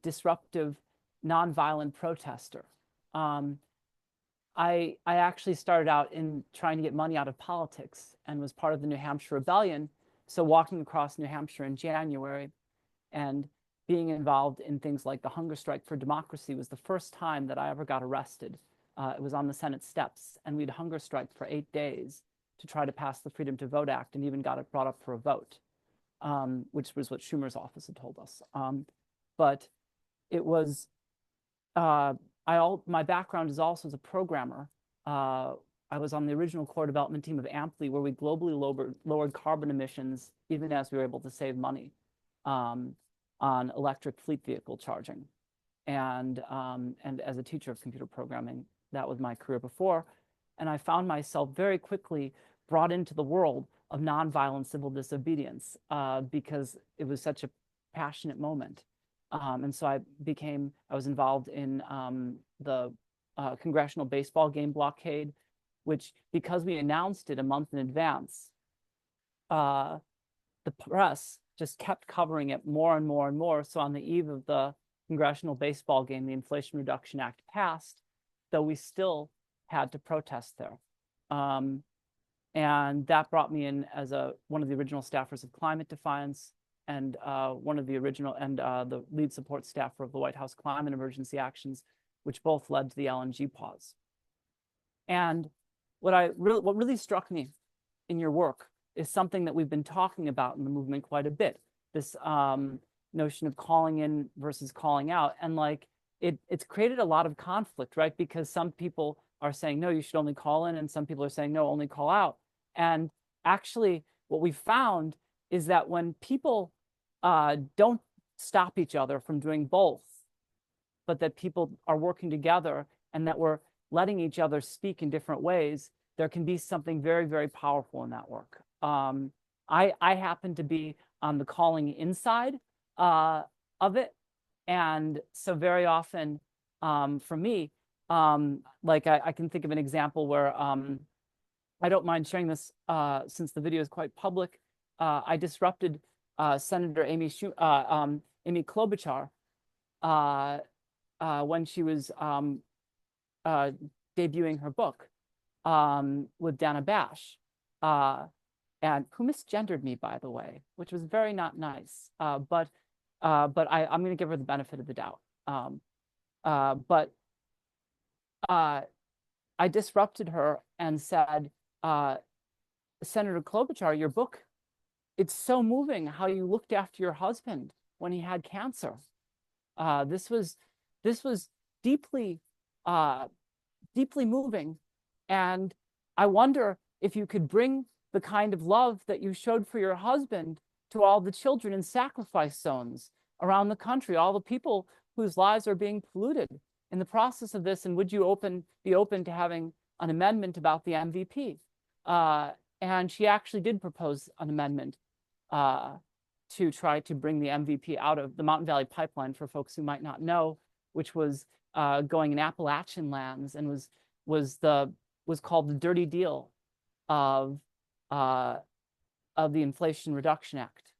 disruptive, nonviolent protester. I actually started out in trying to get money out of politics and was part of the New Hampshire Rebellion. So walking across New Hampshire in January and being involved in things like the hunger strike for democracy was the first time that I ever got arrested. It was on the Senate steps, and we'd hunger strike for 8 days to try to pass the Freedom to Vote Act, and even got it brought up for a vote, which was what Schumer's office had told us. But it was my background is also as a programmer. I was on the original core development team of Amply, where we globally lowered carbon emissions, even as we were able to save money on electric fleet vehicle charging. And as a teacher of computer programming, that was my career before. And I found myself very quickly brought into the world of nonviolent civil disobedience because it was such a passionate moment. And so I was involved in the congressional baseball game blockade, which, because we announced it a month in advance, the press just kept covering it more and more and more. So on the eve of the congressional baseball game, the Inflation Reduction Act passed, though we still had to protest there. And that brought me in as one of the original staffers of Climate Defiance, and one of the original the lead support staffer of the White House Climate Emergency Actions, which both led to the LNG pause. And what really struck me in your work is something that we've been talking about in the movement quite a bit, this notion of calling in versus calling out. And like it's created a lot of conflict, right? Because some people are saying, no, you should only call in, and some people are saying, no, only call out. And actually, what we found is that when people don't stop each other from doing both, but that people are working together and that we're letting each other speak in different ways, there can be something very, very powerful in that work. I happen to be on the calling inside of it. And so very often for me, like I can think of an example where I don't mind sharing this since the video is quite public. I disrupted Senator Amy Klobuchar when she was debuting her book with Dana Bash, and who misgendered me, by the way, which was very not nice. But I'm going to give her the benefit of the doubt. But I disrupted her and said, Senator Klobuchar, your book, it's so moving how you looked after your husband when he had cancer. This was deeply deeply moving, and I wonder if you could bring the kind of love that you showed for your husband to all the children in sacrifice zones around the country, all the people whose lives are being polluted in the process of this, and would you be open to having an amendment about the MVP? And she actually did propose an amendment to try to bring the MVP out of the Mountain Valley Pipeline, for folks who might not know, which was going in Appalachian lands and was called the dirty deal of the Inflation Reduction Act,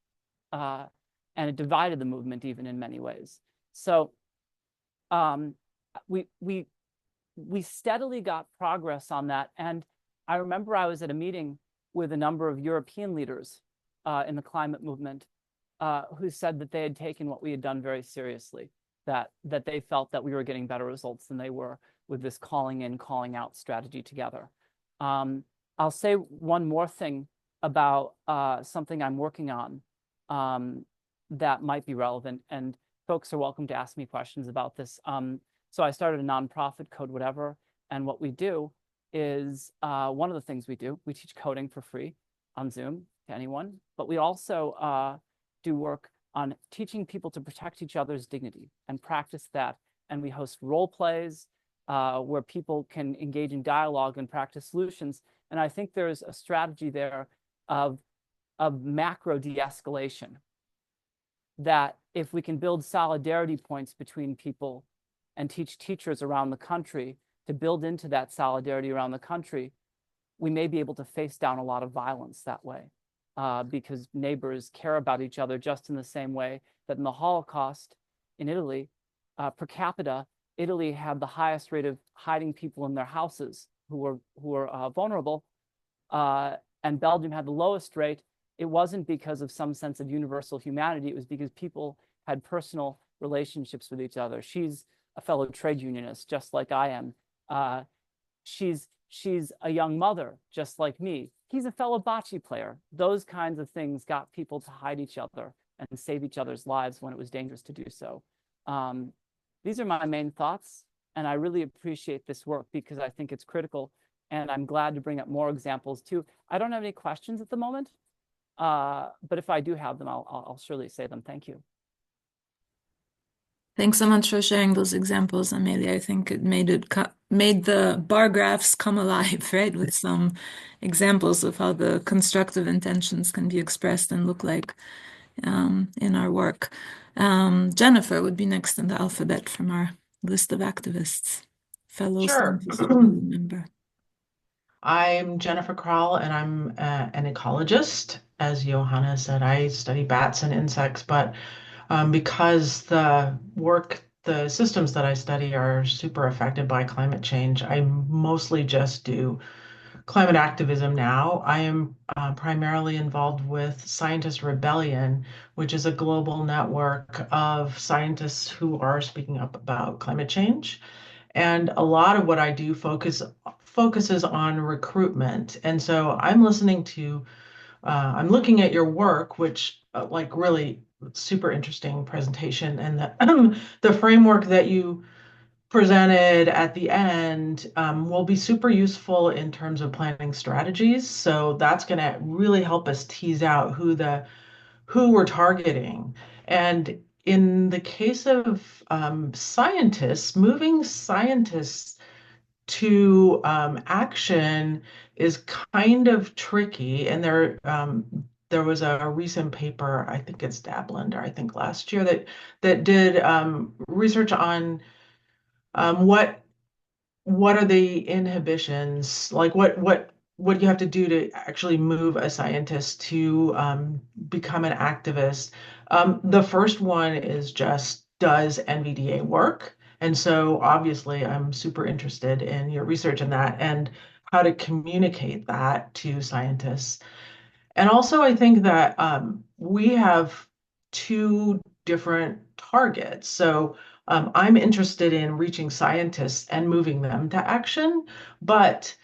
and it divided the movement even in many ways. So we steadily got progress on that, and I remember I was at a meeting with a number of European leaders in the climate movement who said that they had taken what we had done very seriously, that they felt that we were getting better results than they were with this calling in, calling out strategy together. I'll say one more thing about something I'm working on that might be relevant, and folks are welcome to ask me questions about this. So I started a nonprofit, Code Whatever, and what we do is, one of the things we do, we teach coding for free on Zoom to anyone, but we also do work on teaching people to protect each other's dignity and practice that. And we host role plays where people can engage in dialogue and practice solutions. And I think there's a strategy there of macro de-escalation, that if we can build solidarity points between people and teach teachers around the country to build into that solidarity around the country, we may be able to face down a lot of violence that way, because neighbors care about each other just in the same way that in the Holocaust in Italy, per capita, Italy had the highest rate of hiding people in their houses who were vulnerable, and Belgium had the lowest rate. It wasn't because of some sense of universal humanity. It was because people had personal relationships with each other. She's a fellow trade unionist, just like I am. She's a young mother, just like me. He's a fellow bocce player. Those kinds of things got people to hide each other and save each other's lives when it was dangerous to do so. These are my main thoughts, and I really appreciate this work because I think it's critical, and I'm glad to bring up more examples too. I don't have any questions at the moment, but if I do have them, I'll surely say them. Thank you. Thanks so much for sharing those examples, Amelia. I think it made the bar graphs come alive, right? With some examples of how the constructive intentions can be expressed and look like in our work. Jennifer would be next in the alphabet from our list of activists, fellow Sure. scientist member. I'm Jennifer Krall, and I'm an ecologist. As Johanna said, I study bats and insects, but because the systems that I study are super affected by climate change, I mostly just do climate activism now. I am primarily involved with Scientist Rebellion, which is a global network of scientists who are speaking up about climate change. And a lot of what I do focuses on recruitment. And so I'm I'm looking at your work, which like really super interesting presentation, and the framework that you presented at the end will be super useful in terms of planning strategies. So that's going to really help us tease out who we're targeting. And in the case of scientists, moving scientists to action is kind of tricky. And there was a recent paper, I think it's Dablender, I think last year, that did research on what are the inhibitions, like what you have to do to actually move a scientist to become an activist. The first one is just, does NVDA work? And so obviously I'm super interested in your research in that and how to communicate that to scientists. And also, I think that we have two different targets. So I'm interested in reaching scientists and moving them to action, but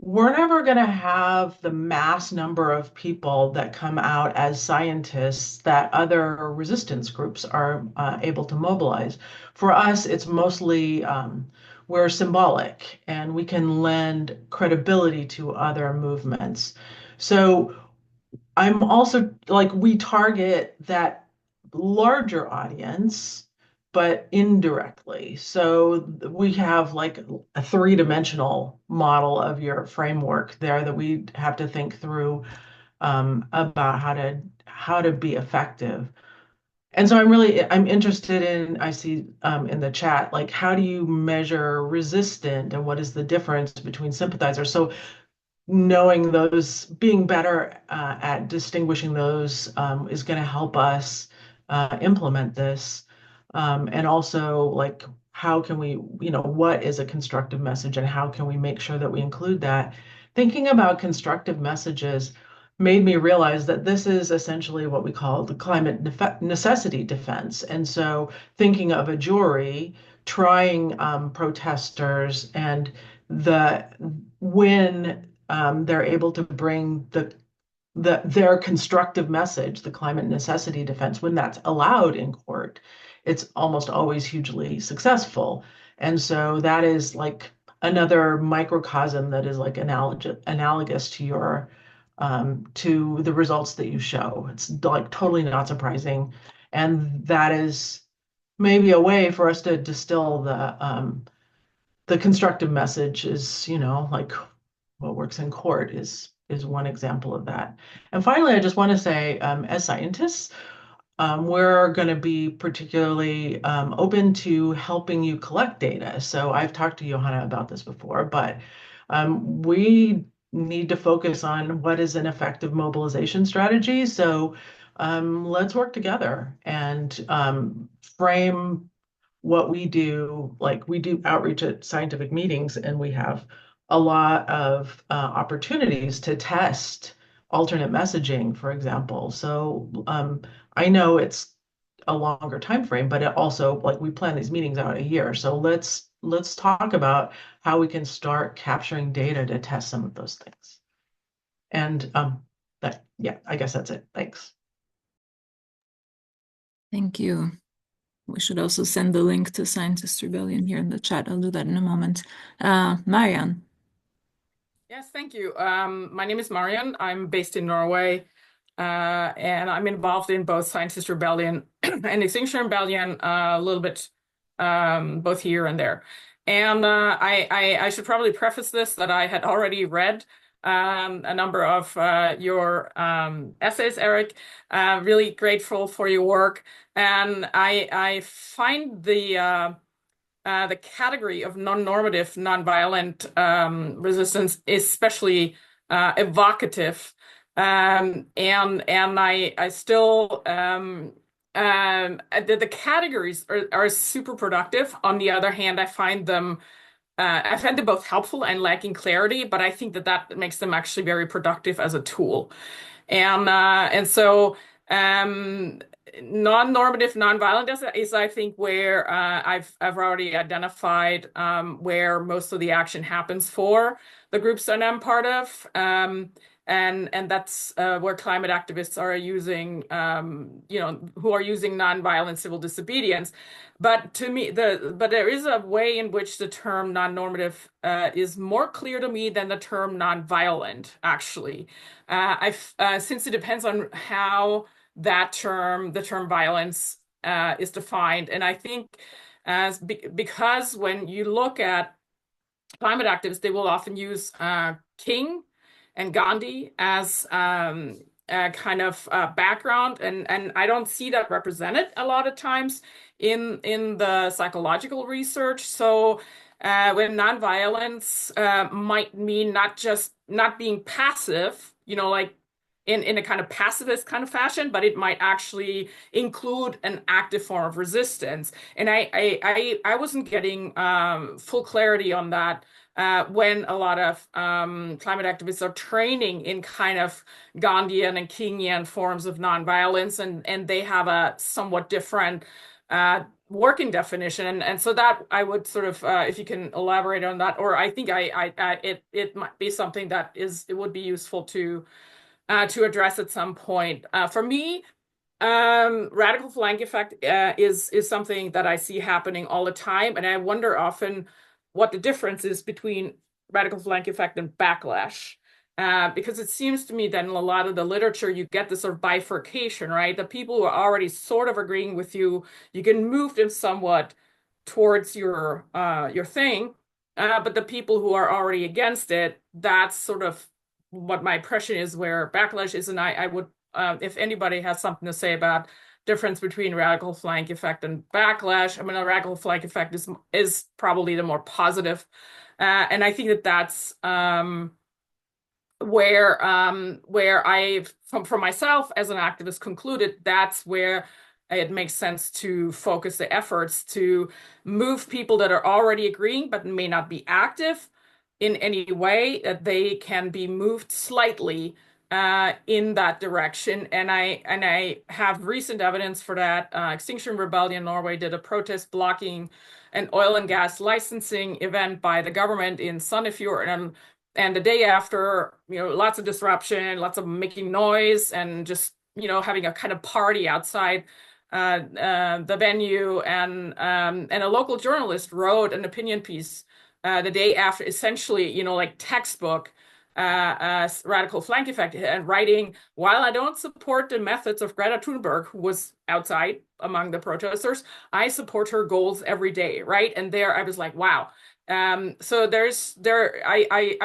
we're never going to have the mass number of people that come out as scientists that other resistance groups are able to mobilize. For us, it's mostly we're symbolic and we can lend credibility to other movements. So I'm also like, we target that larger audience, but indirectly. So we have like a three-dimensional model of your framework there that we have to think through about how to be effective. And so I'm interested in, I see in the chat, like, how do you measure resistant and what is the difference between sympathizers? So knowing those, being better at distinguishing those is going to help us implement this. And also, like, how can we, what is a constructive message and how can we make sure that we include that? Thinking about constructive messages made me realize that this is essentially what we call the climate necessity defense. And so thinking of a jury trying protesters and the when they're able to bring their constructive message, the climate necessity defense, when that's allowed in court, it's almost always hugely successful. And so that is like another microcosm that is like analogous to your to the results that you show. It's like totally not surprising. And that is maybe a way for us to distill the constructive message is, like what works in court is one example of that. And finally, I just want to say, as scientists, we're going to be particularly open to helping you collect data. So I've talked to Johanna about this before, but we need to focus on what is an effective mobilization strategy. So let's work together and frame what we do. Like, we do outreach at scientific meetings, and we have a lot of opportunities to test alternate messaging, for example. So I know it's a longer time frame, but it also, like, we plan these meetings out a year. So let's talk about how we can start capturing data to test some of those things. And yeah, I guess that's it. Thanks. Thank you. We should also send the link to Scientist Rebellion here in the chat. I'll do that in a moment. Marianne. Yes, thank you. My name is Marianne. I'm based in Norway, and I'm involved in both Scientist Rebellion and Extinction Rebellion, a little bit both here and there. And I should probably preface this that I had already read a number of your essays, Eric. Really grateful for your work, and I find the category of non-normative, non-violent resistance especially evocative, and I still the categories are super productive. On the other hand, I find them both helpful and lacking clarity, but I think that makes them actually very productive as a tool. And so non-normative, non-violent is, I think, where I've already identified where most of the action happens for the groups that I'm part of. And that's where climate activists are using, who are using non-violent civil disobedience. But to me, but there is a way in which the term non-normative is more clear to me than the term non-violent, actually. Since it depends on how the term violence is defined. And I think because when you look at climate activists, they will often use King and Gandhi as a kind of background, and I don't see that represented a lot of times in the psychological research. So when nonviolence might mean not being passive, like in a kind of pacifist kind of fashion, but it might actually include an active form of resistance. And I wasn't getting full clarity on that when a lot of climate activists are training in kind of Gandhian and Kingian forms of nonviolence, and they have a somewhat different working definition. And so that I would sort of, if you can elaborate on that, or I think it might be something that it would be useful to address at some point. For me, radical flank effect is something that I see happening all the time, and I wonder often what the difference is between radical flank effect and backlash. Because it seems to me that in a lot of the literature, you get this sort of bifurcation, right? The people who are already sort of agreeing with you, you can move them somewhat towards your thing, but the people who are already against it, that's sort of what my impression is where backlash is. And I would, if anybody has something to say about difference between radical flank effect and backlash, I mean, a radical flank effect is probably the more positive, and I think that that's where I, for myself as an activist, concluded that's where it makes sense to focus the efforts to move people that are already agreeing but may not be active in any way, that they can be moved slightly in that direction. And I have recent evidence for that. Extinction Rebellion Norway did a protest blocking an oil and gas licensing event by the government in Sandefjord, and the day after, lots of disruption, lots of making noise, and just, having a kind of party outside the venue. And a local journalist wrote an opinion piece the day after, essentially, like textbook radical flank effect, and writing, while I don't support the methods of Greta Thunberg, who was outside among the protesters, I support her goals every day, right? And there I was like, wow. So I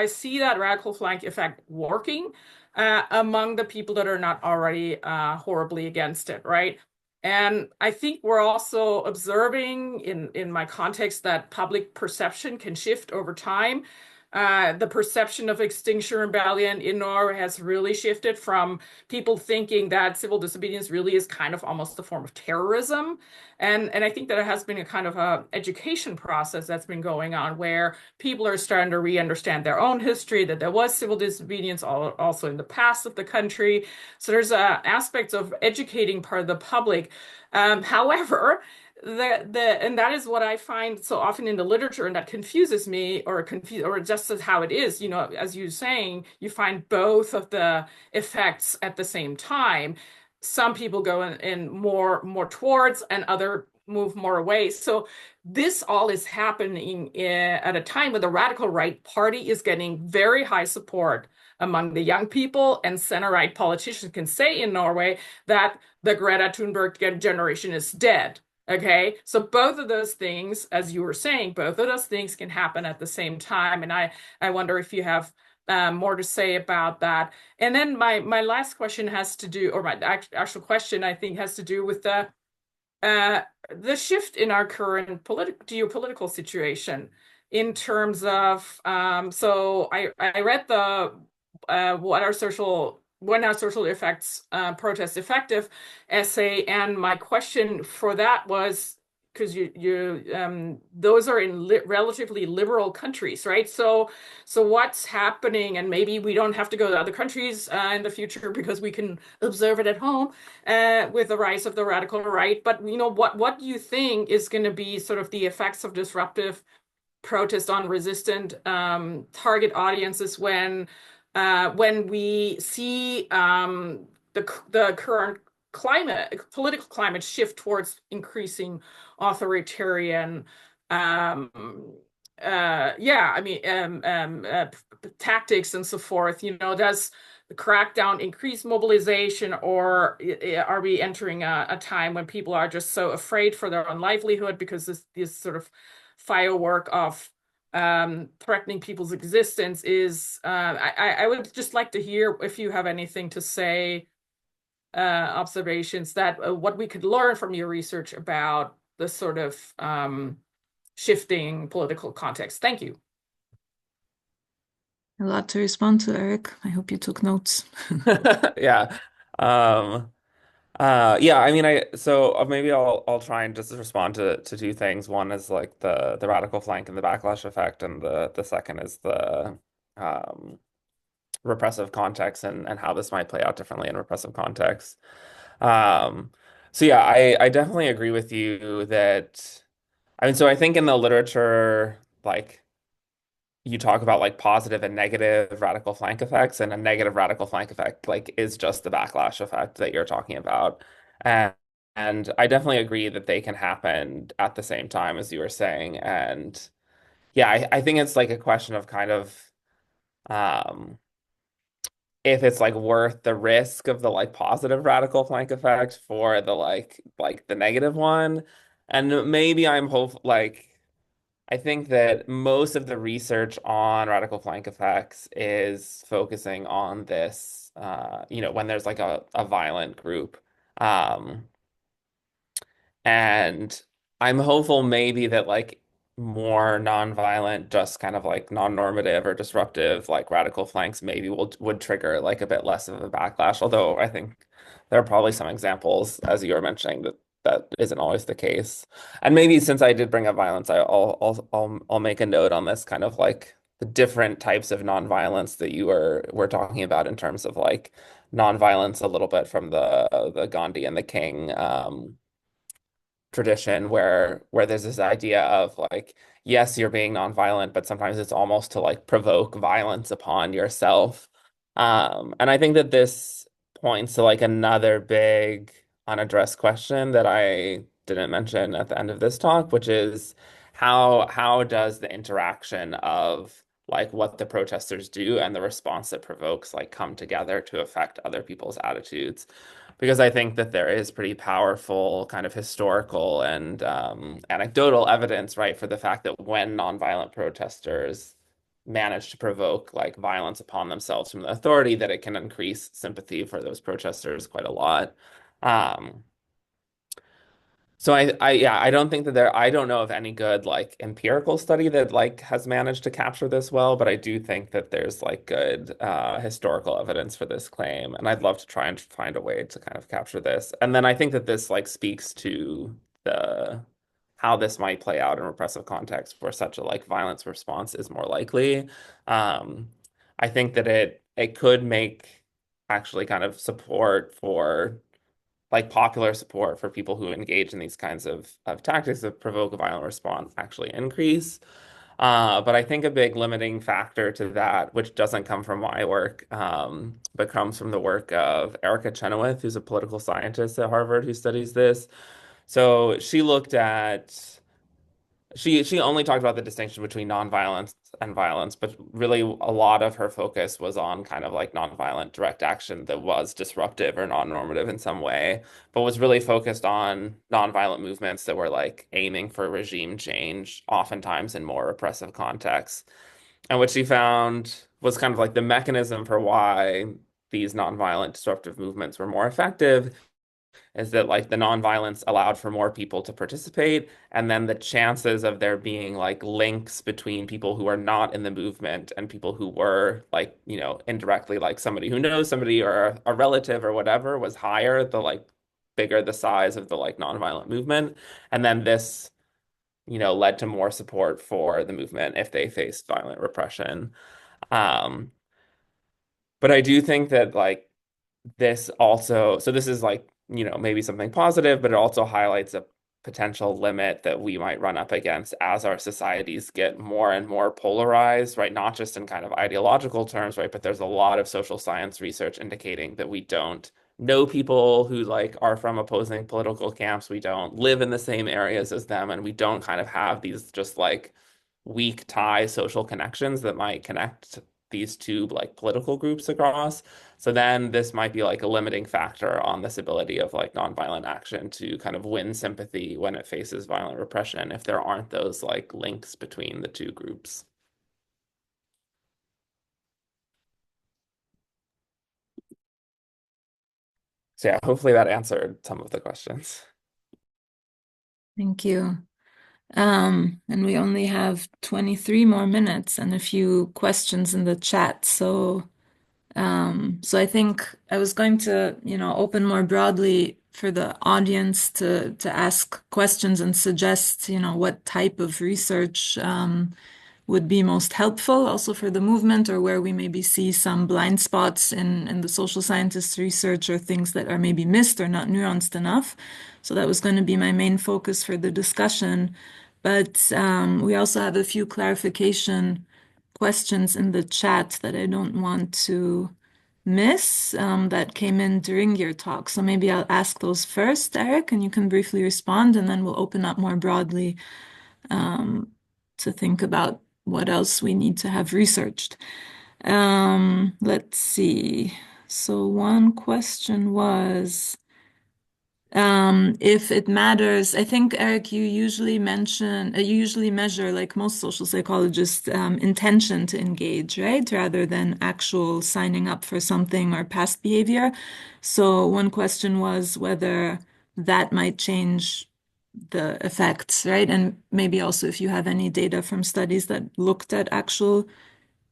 see that radical flank effect working among the people that are not already horribly against it, right? And I think we're also observing in my context that public perception can shift over time. The perception of Extinction Rebellion in Norway has really shifted from people thinking that civil disobedience really is kind of almost a form of terrorism. And I think that it has been a kind of a education process that's been going on, where people are starting to re-understand their own history, that there was civil disobedience also in the past of the country. So there's aspects of educating part of the public. However, and that is what I find so often in the literature, and that confuses me, or just as how it is, as you're saying, you find both of the effects at the same time. Some people go in more towards, and other move more away. So this all is happening at a time when the radical right party is getting very high support among the young people, and center-right politicians can say in Norway that the Greta Thunberg generation is dead. Okay, so both of those things, as you were saying, both of those things can happen at the same time. And I wonder if you have more to say about that. And then my last question has to do, or my actual question, I think, has to do with the shift in our current geopolitical situation in terms of, so I read the when are social effects protest effective essay, and my question for that was, because those are in relatively liberal countries, right? So what's happening, and maybe we don't have to go to other countries in the future because we can observe it at home with the rise of the radical right. But what do you think is going to be sort of the effects of disruptive protest on resistant target audiences when we see the current political climate shift towards increasing authoritarian tactics and so forth? Does the crackdown increase mobilization, or are we entering a time when people are just so afraid for their own livelihood because this sort of firework of threatening people's existence is, I would just like to hear if you have anything to say, observations that what we could learn from your research about the sort of shifting political context. Thank you. A lot to respond to, Eric. I hope you took notes. Yeah. Um, yeah, I mean, maybe I'll try and just respond to two things. One is like the radical flank and the backlash effect, and the second is the um, repressive context and how this might play out differently in repressive contexts. Um, so yeah, I definitely agree with you that I mean, so I think in the literature, like you talk about like positive and negative radical flank effects, and a negative radical flank effect like is just the backlash effect that you're talking about. And and I definitely agree that they can happen at the same time as you were saying. And yeah, I think it's like a question of kind of um if it's like worth the risk of the like positive radical flank effect for the like the negative one. And maybe I'm hope like I think that most of the research on radical flank effects is focusing on this, when there's like a violent group. Um, and I'm hopeful maybe that like more nonviolent, just kind of like non-normative or disruptive, like radical flanks maybe would trigger like a bit less of a backlash. Although I think there are probably some examples, as you were mentioning, that isn't always the case. And maybe since I did bring up violence, I'll make a note on this kind of like the different types of nonviolence that were talking about in terms of like nonviolence a little bit from the Gandhi and the King tradition where there's this idea of like, yes, you're being nonviolent, but sometimes it's almost to like provoke violence upon yourself. And I think that this points to like another big unaddressed question that I didn't mention at the end of this talk, which is how does the interaction of like what the protesters do and the response it provokes like come together to affect other people's attitudes? Because I think that there is pretty powerful kind of historical and anecdotal evidence, right, for the fact that when nonviolent protesters manage to provoke like violence upon themselves from the authority, that it can increase sympathy for those protesters quite a lot. Um, so yeah, I don't think that I don't know of any good like empirical study that like has managed to capture this well, but I do think that there's like good historical evidence for this claim, and I'd love to try and find a way to kind of capture this. And then I think that this like speaks to the how this might play out in repressive context where such a like violence response is more likely. Um, I think that it could make actually kind of support for like popular support for people who engage in these kinds of tactics that provoke a violent response actually increase. But I think a big limiting factor to that, which doesn't come from my work, but comes from the work of Erica Chenoweth, who's a political scientist at Harvard who studies this. So she looked at she only talked about the distinction between nonviolence and violence, but really a lot of her focus was on kind of like nonviolent direct action that was disruptive or non-normative in some way, but was really focused on nonviolent movements that were like aiming for regime change, oftentimes in more repressive contexts. And what she found was kind of like the mechanism for why these nonviolent disruptive movements were more effective is that like the nonviolence allowed for more people to participate, and then the chances of there being like links between people who are not in the movement and people who were like, indirectly like somebody who knows somebody or a relative or whatever was higher, the like bigger the size of the like nonviolent movement. And then this, led to more support for the movement if they faced violent repression. Um, but I do think that like this is like, maybe something positive, but it also highlights a potential limit that we might run up against as our societies get more and more polarized, right? Not just in kind of ideological terms, right? But there's a lot of social science research indicating that we don't know people who like are from opposing political camps. We don't live in the same areas as them, and we don't kind of have these just like weak tie social connections that might connect these two like political groups across. So then this might be like a limiting factor on this ability of like nonviolent action to kind of win sympathy when it faces violent repression if there aren't those like links between the two groups. So yeah, hopefully that answered some of the questions. Thank you. And we only have 23 more minutes and a few questions in the chat. So I think I was going to, open more broadly for the audience to ask questions and suggest, what type of research would be most helpful also for the movement, or where we maybe see some blind spots in the social scientists' research, or things that are maybe missed or not nuanced enough. So that was going to be my main focus for the discussion. But we also have a few clarification questions in the chat that I don't want to miss, that came in during your talk. So maybe I'll ask those first, Eric, and you can briefly respond, and then we'll open up more broadly to think about what else we need to have researched. Let's see. So one question was, if it matters. I think, Eric, you usually measure, like most social psychologists, intention to engage, right? Rather than actual signing up for something or past behavior. So one question was whether that might change the effects, right? And maybe also if you have any data from studies that looked at actual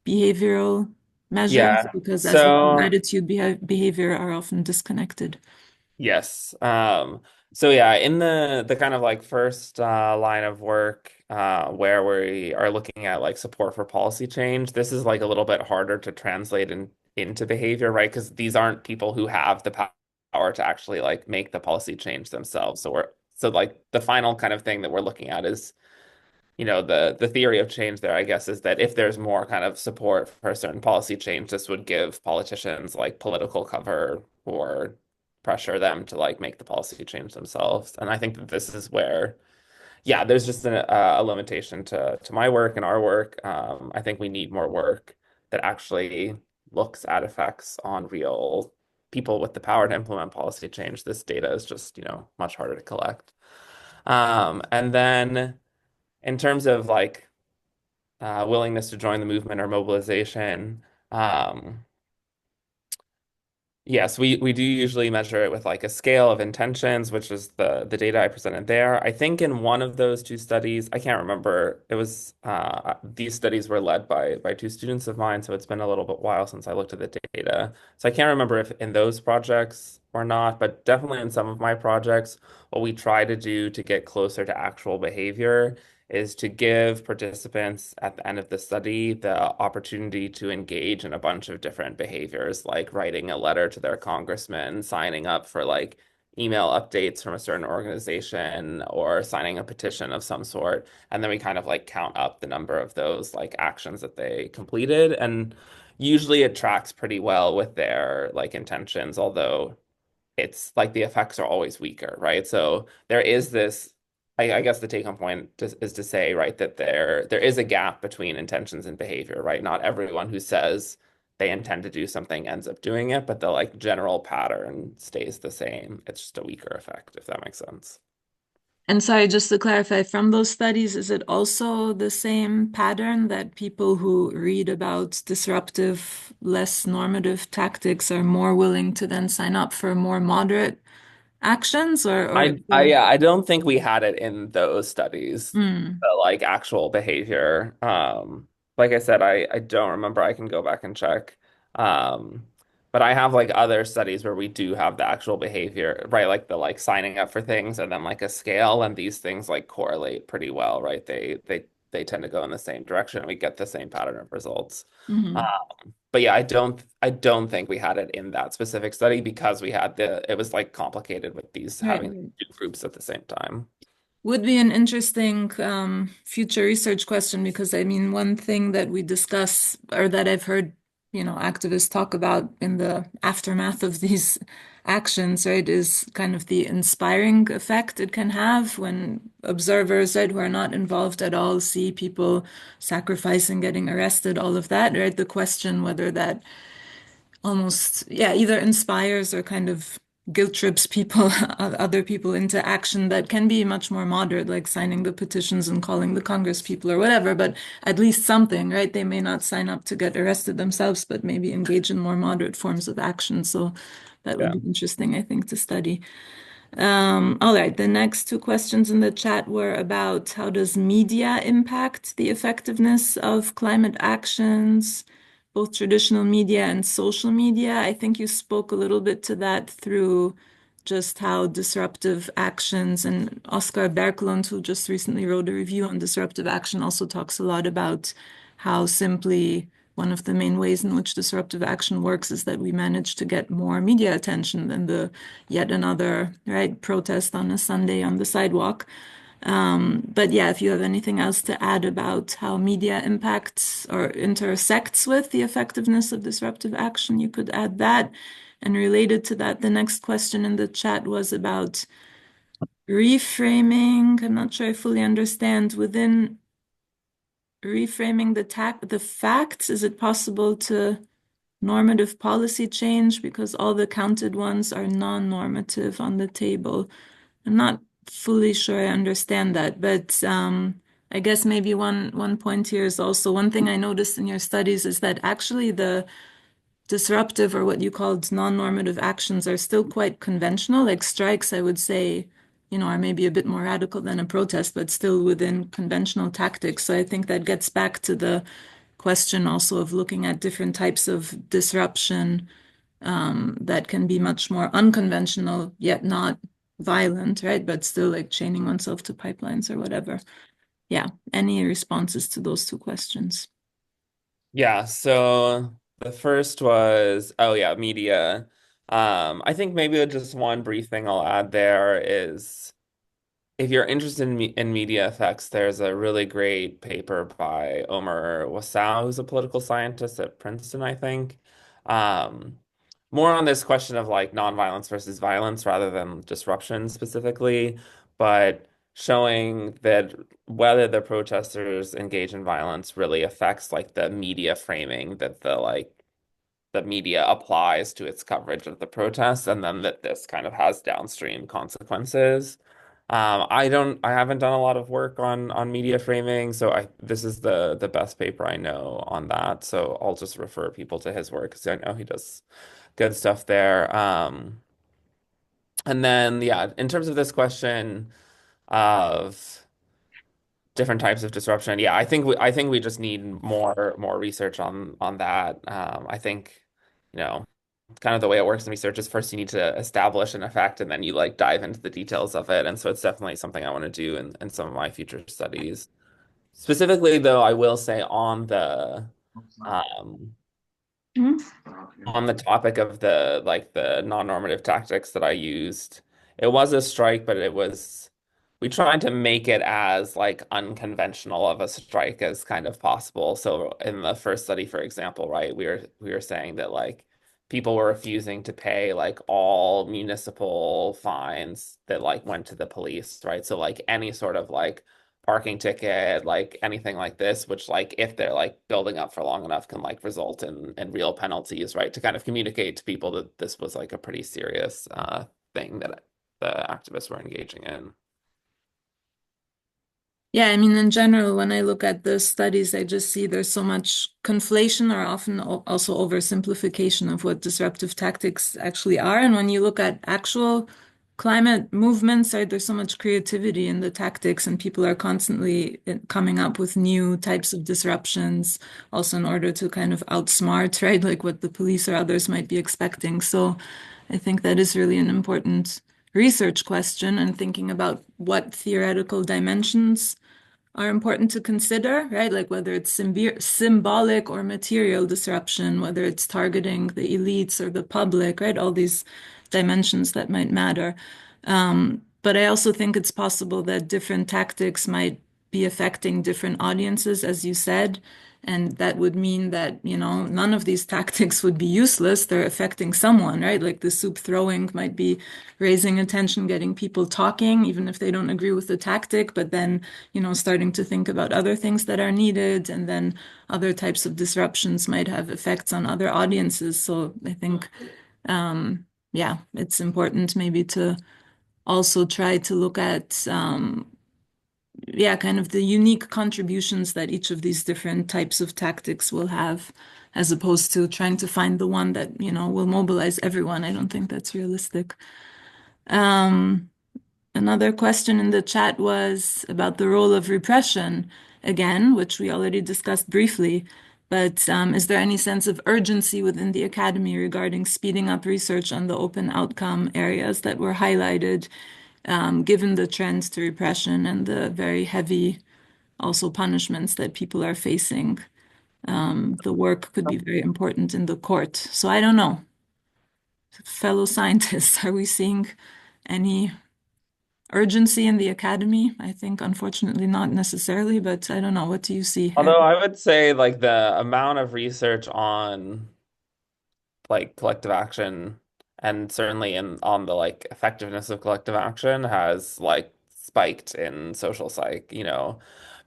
behavioral measures, Yeah. because as you know, So attitude, behavior are often disconnected. yes. So yeah, in the kind of like first line of work where we are looking at like support for policy change, this is like a little bit harder to translate into behavior, right? Because these aren't people who have the power to actually like make the policy change themselves. So like the final kind of thing that we're looking at is, the theory of change there, I guess, is that if there's more kind of support for a certain policy change, this would give politicians like political cover or pressure them to like make the policy change themselves. And I think that this is where, yeah, there's just a limitation to my work and our work. I think we need more work that actually looks at effects on real people with the power to implement policy change. This data is just, much harder to collect. And then in terms of like willingness to join the movement or mobilization, yes, we do usually measure it with like a scale of intentions, which is the data I presented there. I think in one of those two studies, I can't remember, it was these studies were led by two students of mine, so it's been a little bit while since I looked at the data. So I can't remember if in those projects or not, but definitely in some of my projects, what we try to do to get closer to actual behavior is to give participants at the end of the study the opportunity to engage in a bunch of different behaviors, like writing a letter to their congressman, signing up for like email updates from a certain organization, or signing a petition of some sort. And then we kind of like count up the number of those like actions that they completed. And usually it tracks pretty well with their like intentions, although it's like the effects are always weaker, right? So there is this, I guess the take home point is to say, right, that there is a gap between intentions and behavior, right? Not everyone who says they intend to do something ends up doing it, but the like general pattern stays the same. It's just a weaker effect, if that makes sense. And sorry, just to clarify, from those studies, is it also the same pattern that people who read about disruptive, less normative tactics are more willing to then sign up for more moderate actions, or Yeah, I don't think we had it in those studies, Hmm. the like actual behavior. Like I said, I don't remember. I can go back and check. Um, but I have like other studies where we do have the actual behavior, right? Like the like signing up for things and then like a scale, and these things like correlate pretty well, right? They tend to go in the same direction, and we get the same pattern of results. Mhm. But yeah, I don't think we had it in that specific study because it was like complicated with these Right, having right. two groups at the same time. Would be an interesting future research question, because I mean, one thing that we discuss, or that I've heard, activists talk about in the aftermath of these actions, right, is kind of the inspiring effect it can have when observers, right, who are not involved at all, see people sacrificing, getting arrested, all of that, right? The question whether that almost, yeah, either inspires or kind of guilt trips people, other people into action that can be much more moderate, like signing the petitions and calling the Congress people or whatever, but at least something, right? They may not sign up to get arrested themselves, but maybe engage in more moderate forms of action. So that would Yeah. be interesting, I think, to study. All right, the next two questions in the chat were about how does media impact the effectiveness of climate actions, both traditional media and social media. I think you spoke a little bit to that through just how disruptive actions, and Oscar Berkelund, who just recently wrote a review on disruptive action, also talks a lot about how simply one of the main ways in which disruptive action works is that we manage to get more media attention than the yet another, right, protest on a Sunday on the sidewalk. But yeah, if you have anything else to add about how media impacts or intersects with the effectiveness of disruptive action, you could add that. And related to that, the next question in the chat was about reframing. I'm not sure I fully understand. Within reframing the facts, is it possible to normative policy change because all the counted ones are non-normative on the table? I'm not fully sure I understand that, but I guess maybe one point here is also one thing I noticed in your studies is that actually the disruptive or what you called non-normative actions are still quite conventional. Like strikes, I would say, are maybe a bit more radical than a protest, but still within conventional tactics. So I think that gets back to the question also of looking at different types of disruption that can be much more unconventional, yet not violent, right? But still like chaining oneself to pipelines or whatever. Yeah. Any responses to those two questions? Yeah, so the first was, oh yeah, media. I think maybe just one brief thing I'll add there is if you're interested in media effects, there's a really great paper by Omer Wasow, who's a political scientist at Princeton, I think. Um, More on this question of like nonviolence versus violence rather than disruption specifically, but showing that whether the protesters engage in violence really affects like the media framing that the media applies to its coverage of the protests, and then that this kind of has downstream consequences. I haven't done a lot of work on media framing, so this is the best paper I know on that. So I'll just refer people to his work because I know he does good stuff there. And then yeah, in terms of this question of different types of disruption, yeah, I think we just need more research on that. I think, you know, kind of the way it works in research is first you need to establish an effect and then you like dive into the details of it. And so it's definitely something I want to do in some of my future studies. Specifically, though, I will say um, on the topic of the non-normative tactics that I used, it was a strike, but we tried to make it as like unconventional of a strike as kind of possible. So in the first study, for example, right, we were saying that like people were refusing to pay like all municipal fines that like went to the police, right? So like any sort of like parking ticket, like anything like this, which like if they're like building up for long enough can like result in real penalties, right? To kind of communicate to people that this was like a pretty serious thing that the activists were engaging in. Yeah, I mean, in general, when I look at the studies, I just see there's so much conflation or often also oversimplification of what disruptive tactics actually are. And when you look at actual climate movements, right, there's so much creativity in the tactics, and people are constantly coming up with new types of disruptions, also in order to kind of outsmart, right, like what the police or others might be expecting. So I think that is really an important research question, and thinking about what theoretical dimensions are important to consider, right? Like whether it's symbolic or material disruption, whether it's targeting the elites or the public, right? All these dimensions that might matter. But I also think it's possible that different tactics might be affecting different audiences, as you said. And that would mean that, none of these tactics would be useless. They're affecting someone, right? Like the soup throwing might be raising attention, getting people talking, even if they don't agree with the tactic, but then, starting to think about other things that are needed. And then other types of disruptions might have effects on other audiences. So I think, yeah, it's important maybe to also try to look at yeah, kind of the unique contributions that each of these different types of tactics will have, as opposed to trying to find the one that, will mobilize everyone. I don't think that's realistic. Um, Another question in the chat was about the role of repression, again, which we already discussed briefly. But is there any sense of urgency within the academy regarding speeding up research on the open outcome areas that were highlighted, given the trends to repression and the very heavy also punishments that people are facing? The work could be very important in the court. So I don't know. Fellow scientists, are we seeing any urgency in the academy? I think unfortunately not necessarily, but I don't know. What do you see here? Although I would say like the amount of research on like collective action and certainly in on the like effectiveness of collective action has like spiked in social psych, you know.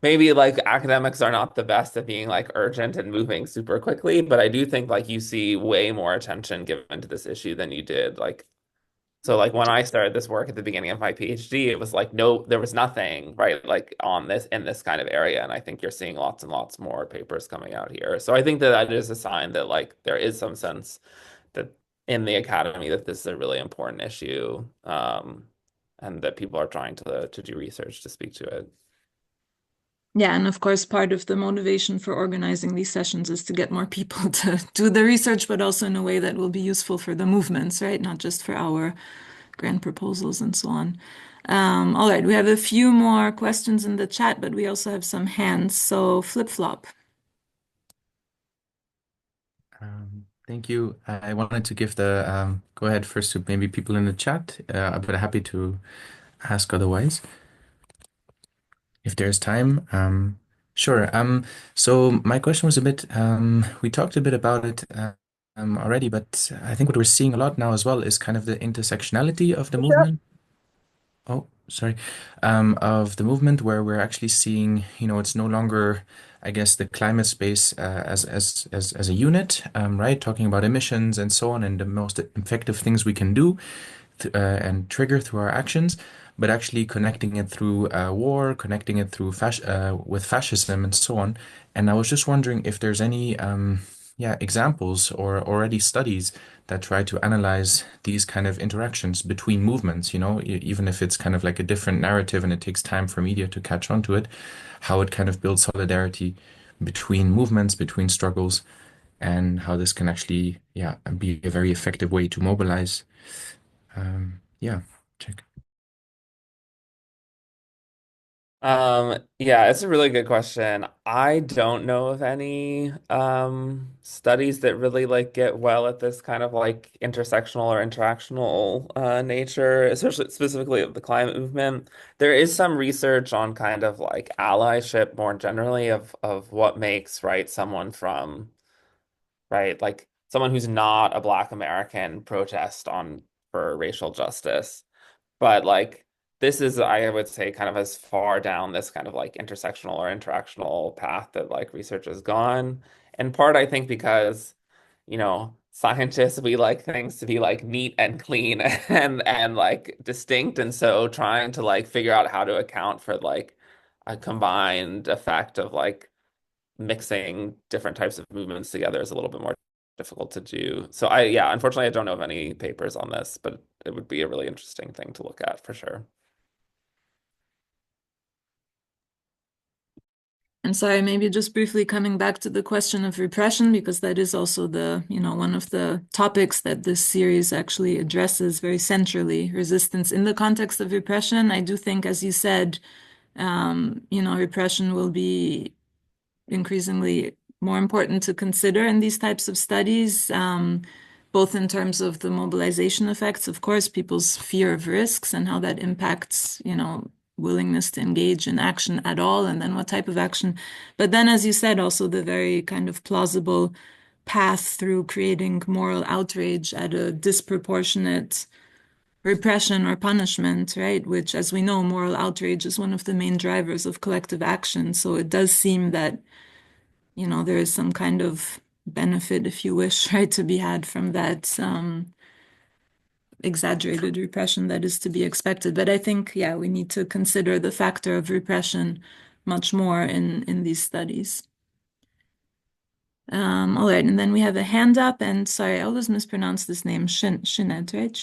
Maybe like academics are not the best at being like urgent and moving super quickly, but I do think like you see way more attention given to this issue than you did like so like when I started this work at the beginning of my PhD, it was like no, there was nothing, right, like on this in this kind of area. And I think you're seeing lots and lots more papers coming out here. So I think that that is a sign that like there is some sense that in the academy that this is a really important issue, and that people are trying to do research to speak to it. Yeah, and of course, part of the motivation for organizing these sessions is to get more people to do the research, but also in a way that will be useful for the movements, right? Not just for our grant proposals and so on. All right, we have a few more questions in the chat, but we also have some hands. So flip-flop. Thank you. I wanted to give the go ahead first to maybe people in the chat, but happy to ask otherwise if there's time. Sure. So my question was a bit, we talked a bit about it already, but I think what we're seeing a lot now as well is kind of the intersectionality of the movement. Oh, sorry. Of the movement where we're actually seeing, you know, it's no longer, I guess, the climate space as a unit, right? Talking about emissions and so on, and the most effective things we can do and trigger through our actions, but actually connecting it through war, connecting it through with fascism and so on. And I was just wondering if there's any yeah, examples or already studies that try to analyze these kind of interactions between movements, you know, even if it's kind of like a different narrative and it takes time for media to catch on to it, how it kind of builds solidarity between movements, between struggles, and how this can actually, yeah, be a very effective way to mobilize. Yeah, check. Yeah, it's a really good question. I don't know of any studies that really like get well at this kind of like intersectional or interactional nature, especially specifically of the climate movement. There is some research on kind of like allyship more generally of what makes, right, someone from, right, like someone who's not a Black American protest on for racial justice. But like this is, I would say, kind of as far down this kind of like intersectional or interactional path that like research has gone. In part, I think because, you know, scientists, we like things to be like neat and clean and like distinct. And so trying to like figure out how to account for like a combined effect of like mixing different types of movements together is a little bit more difficult to do. So yeah, unfortunately, I don't know of any papers on this, but it would be a really interesting thing to look at for sure. And sorry, maybe just briefly coming back to the question of repression, because that is also the, you know, one of the topics that this series actually addresses very centrally, resistance in the context of repression. I do think, as you said, you know, repression will be increasingly more important to consider in these types of studies, both in terms of the mobilization effects, of course, people's fear of risks and how that impacts, you know, willingness to engage in action at all, and then what type of action. But then, as you said, also the very kind of plausible path through creating moral outrage at a disproportionate repression or punishment, right? Which, as we know, moral outrage is one of the main drivers of collective action. So it does seem that, you know, there is some kind of benefit, if you wish, right, to be had from that exaggerated repression that is to be expected. But I think, yeah, we need to consider the factor of repression much more in these studies. All right, and then we have a hand up, and sorry, I always mispronounce this name, Shinet, right?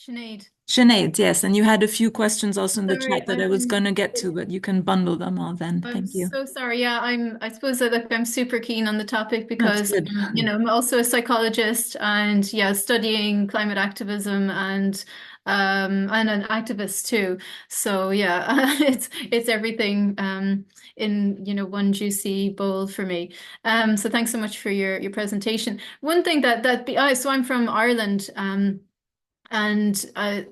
Sinead. Sinead, yes. And you had a few questions also in the Sorry, chat that I was going to get to, but you can bundle them all then. I'm Thank you. so sorry. Yeah, I suppose that like, I'm super keen on the topic That's because good. I'm also a psychologist and yeah, studying climate activism and an activist too. So yeah, it's everything in one juicy bowl for me. So thanks so much for your presentation. One thing so I'm from Ireland. And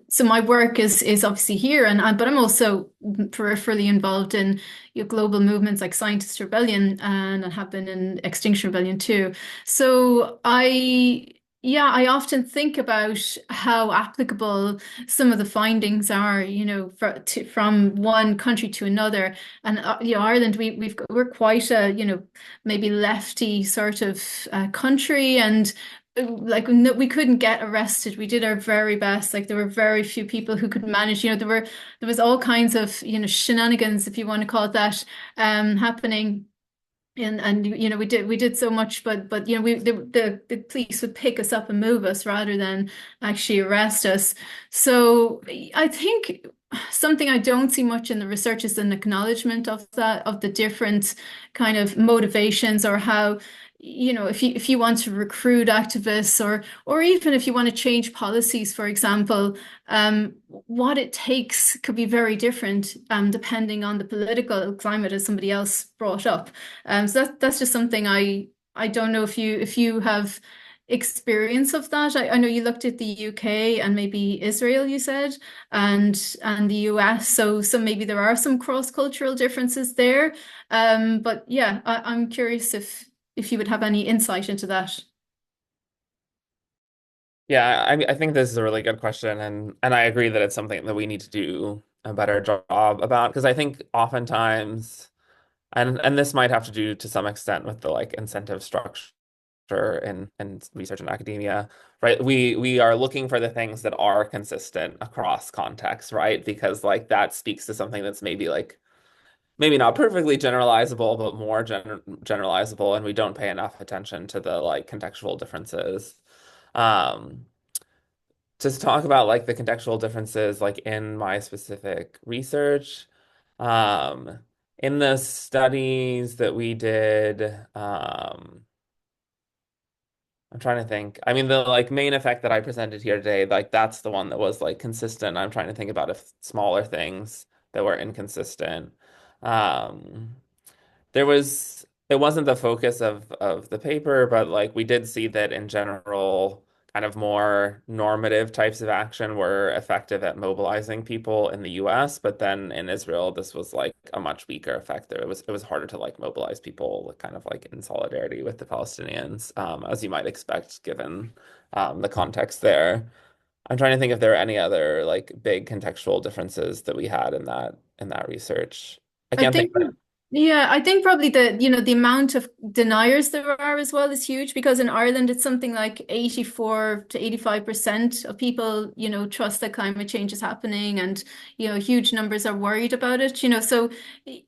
so my work is obviously here, but I'm also peripherally involved in global movements like Scientist Rebellion, and I have been in Extinction Rebellion too. So I often think about how applicable some of the findings are, from one country to another. And Ireland, we're quite a maybe lefty sort of country, and like no, we couldn't get arrested. We did our very best. Like there were very few people who could manage. There was all kinds of shenanigans, if you want to call it that, happening. And we did so much, but the police would pick us up and move us rather than actually arrest us. So I think something I don't see much in the research is an acknowledgement of the different kind of motivations, or how if you want to recruit activists, or even if you want to change policies, for example, what it takes could be very different depending on the political climate, as somebody else brought up. So that's just something I don't know if you have experience of that. I know you looked at the UK and maybe Israel, you said, and the US. So maybe there are some cross-cultural differences there. But yeah, I'm curious if you would have any insight into that. Yeah, I think this is a really good question, and I agree that it's something that we need to do a better job about, because I think oftentimes, and this might have to do to some extent with the like incentive structure in research and academia, right? We are looking for the things that are consistent across contexts, right? Because like that speaks to something that's maybe not perfectly generalizable, but more generalizable, and we don't pay enough attention to the like contextual differences. Um, to talk about like the contextual differences, like in my specific research, um, in the studies that we did, I'm trying to think. I mean, the like main effect that I presented here today, like that's the one that was like consistent. I'm trying to think about if smaller things that were inconsistent. Um, it wasn't the focus of the paper, but like we did see that in general, kind of more normative types of action were effective at mobilizing people in the US, but then in Israel, this was like a much weaker effect there. It was harder to like mobilize people kind of like in solidarity with the Palestinians, as you might expect given the context there. I'm trying to think if there are any other like big contextual differences that we had in that research. I I can't think think, of it. yeah, I think probably the amount of deniers there are as well is huge, because in Ireland it's something like 84 to 85% of people, trust that climate change is happening, and, huge numbers are worried about it, so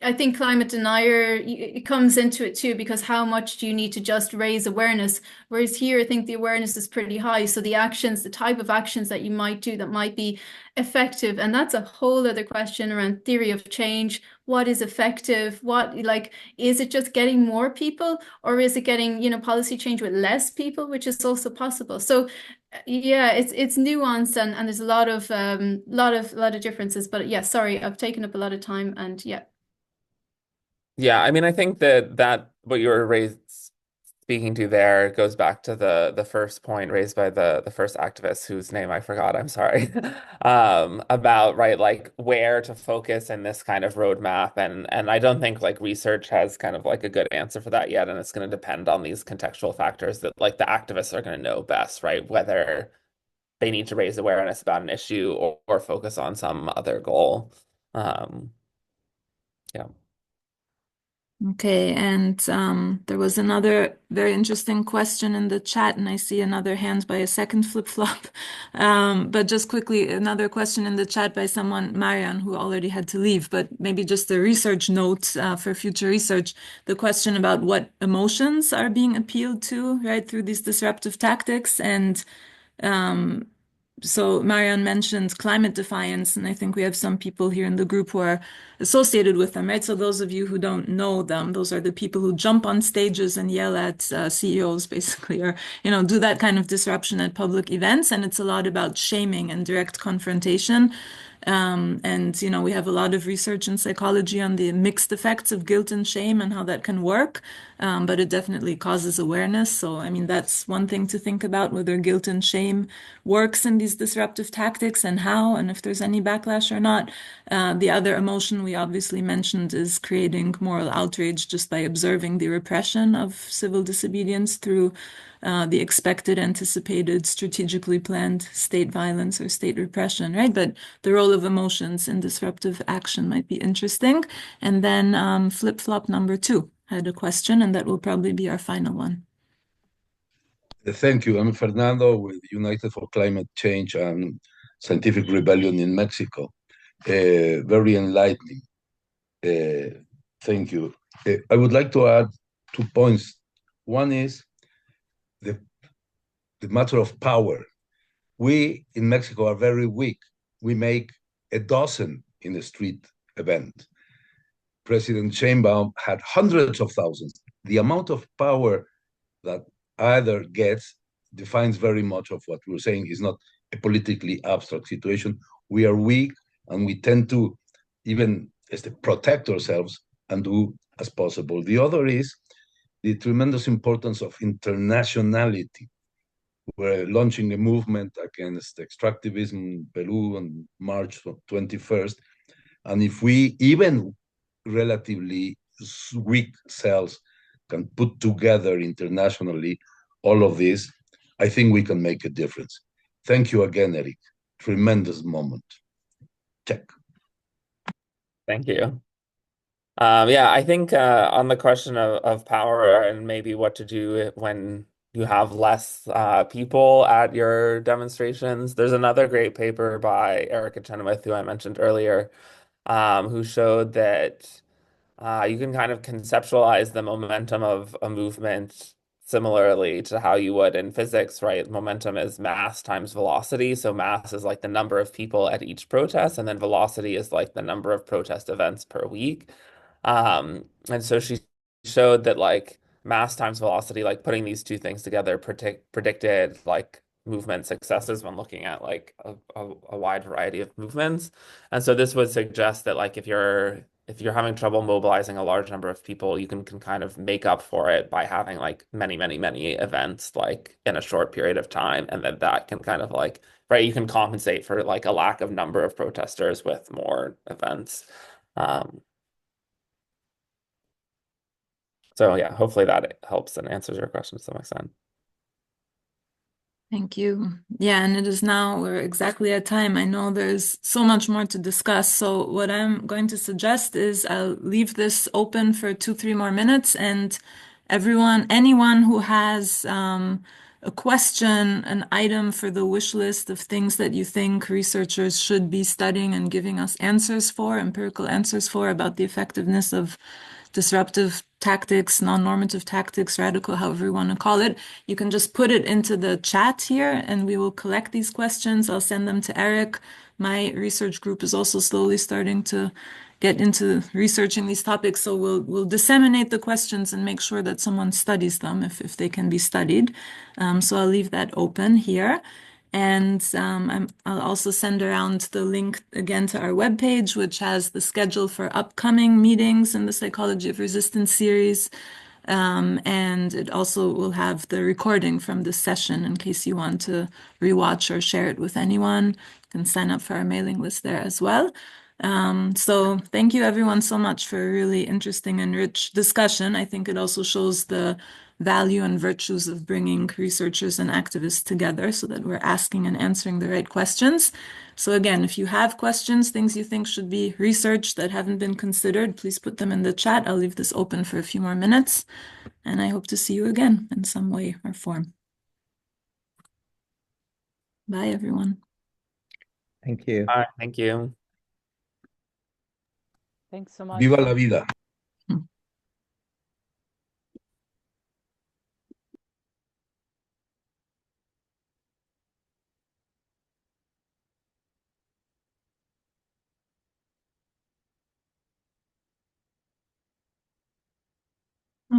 I think climate denier, it comes into it too, because how much do you need to just raise awareness? Whereas here, I think the awareness is pretty high. So the type of actions that you might do that might be effective, and that's a whole other question around theory of change. What is effective? Is it just getting more people, or is it getting, policy change with less people, which is also possible. So yeah, it's nuanced, and there's a lot of differences. But yeah, sorry, I've taken up a lot of time, and yeah. Yeah, I mean, I think that what you were speaking to there goes back to the first point raised by the first activist whose name I forgot. I'm sorry. About right, like where to focus in this kind of roadmap, and I don't think like research has kind of like a good answer for that yet, and it's going to depend on these contextual factors that like the activists are going to know best, right? Whether they need to raise awareness about an issue or focus on some other goal. Yeah. Okay, and there was another very interesting question in the chat, and I see another hand by a second flip-flop. But just quickly, another question in the chat by someone, Marian, who already had to leave, but maybe just a research note for future research. The question about what emotions are being appealed to, right, through these disruptive tactics, and so Marianne mentioned climate defiance, and I think we have some people here in the group who are associated with them, right? So those of you who don't know them, those are the people who jump on stages and yell at CEOs, basically, or do that kind of disruption at public events. And it's a lot about shaming and direct confrontation. And we have a lot of research in psychology on the mixed effects of guilt and shame and how that can work. But it definitely causes awareness. So, I mean, that's one thing to think about, whether guilt and shame works in these disruptive tactics and how, and if there's any backlash or not. The other emotion we obviously mentioned is creating moral outrage just by observing the repression of civil disobedience through the expected, anticipated, strategically planned state violence or state repression, right? But the role of emotions in disruptive action might be interesting. And then flip-flop number 2 had a question, and that will probably be our final one. Thank you. I'm Fernando with United for Climate Change and Scientific Rebellion in Mexico. Very enlightening. Thank you. I would like to add 2 points. One is the matter of power. We in Mexico are very weak. We make a dozen in a street event. President Sheinbaum had hundreds of thousands. The amount of power that either gets defines very much of what we're saying is not a politically abstract situation. We are weak, and we tend to even protect ourselves and do as possible. The other is the tremendous importance of internationality. We're launching a movement against extractivism in Peru on March 21st. And if we, even relatively weak cells, can put together internationally all of this, I think we can make a difference. Thank you again, Eric. Tremendous moment. Check. Thank you. Yeah, I think on the question of power and maybe what to do when you have less people at your demonstrations, there's another great paper by Erica Chenoweth, who I mentioned earlier, who showed that you can kind of conceptualize the momentum of a movement similarly to how you would in physics, right? Momentum is mass times velocity. So mass is like the number of people at each protest, and then velocity is like the number of protest events per week. And so she showed that like mass times velocity, like putting these two things together predicted like movement successes when looking at like a wide variety of movements. And so this would suggest that like if you're having trouble mobilizing a large number of people, you can kind of make up for it by having like many events like in a short period of time. And then that can kind of like, right, you can compensate for like a lack of number of protesters with more events. So yeah, hopefully that helps and answers your question to some extent. Thank you. Yeah, and it is now, we're exactly at time. I know there's so much more to discuss. So what I'm going to suggest is I'll leave this open for 2-3 more minutes, and anyone who has a question, an item for the wish list of things that you think researchers should be studying and giving us answers for, empirical answers for, about the effectiveness of disruptive tactics, non-normative tactics, radical, however you want to call it, you can just put it into the chat here and we will collect these questions. I'll send them to Eric. My research group is also slowly starting to get into researching these topics, so we'll disseminate the questions and make sure that someone studies them if they can be studied. So I'll leave that open here. And I'll also send around the link again to our webpage, which has the schedule for upcoming meetings in the Psychology of Resistance series. And it also will have the recording from this session in case you want to rewatch or share it with anyone. You can sign up for our mailing list there as well. So thank you everyone so much for a really interesting and rich discussion. I think it also shows the value and virtues of bringing researchers and activists together so that we're asking and answering the right questions. So again, if you have questions, things you think should be researched that haven't been considered, please put them in the chat. I'll leave this open for a few more minutes, and I hope to see you again in some way or form. Bye, everyone. Thank you. All right, thank you. Thanks so much. Viva la vida.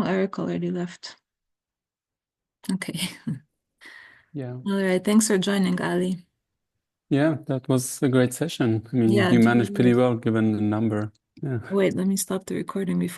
Oh, Eric already left. Okay. Yeah. All right. Thanks for joining, Ali. Yeah, that was a great session. I mean, Yeah, you it managed really pretty was. well given the number. Yeah. Wait, let me stop the recording before.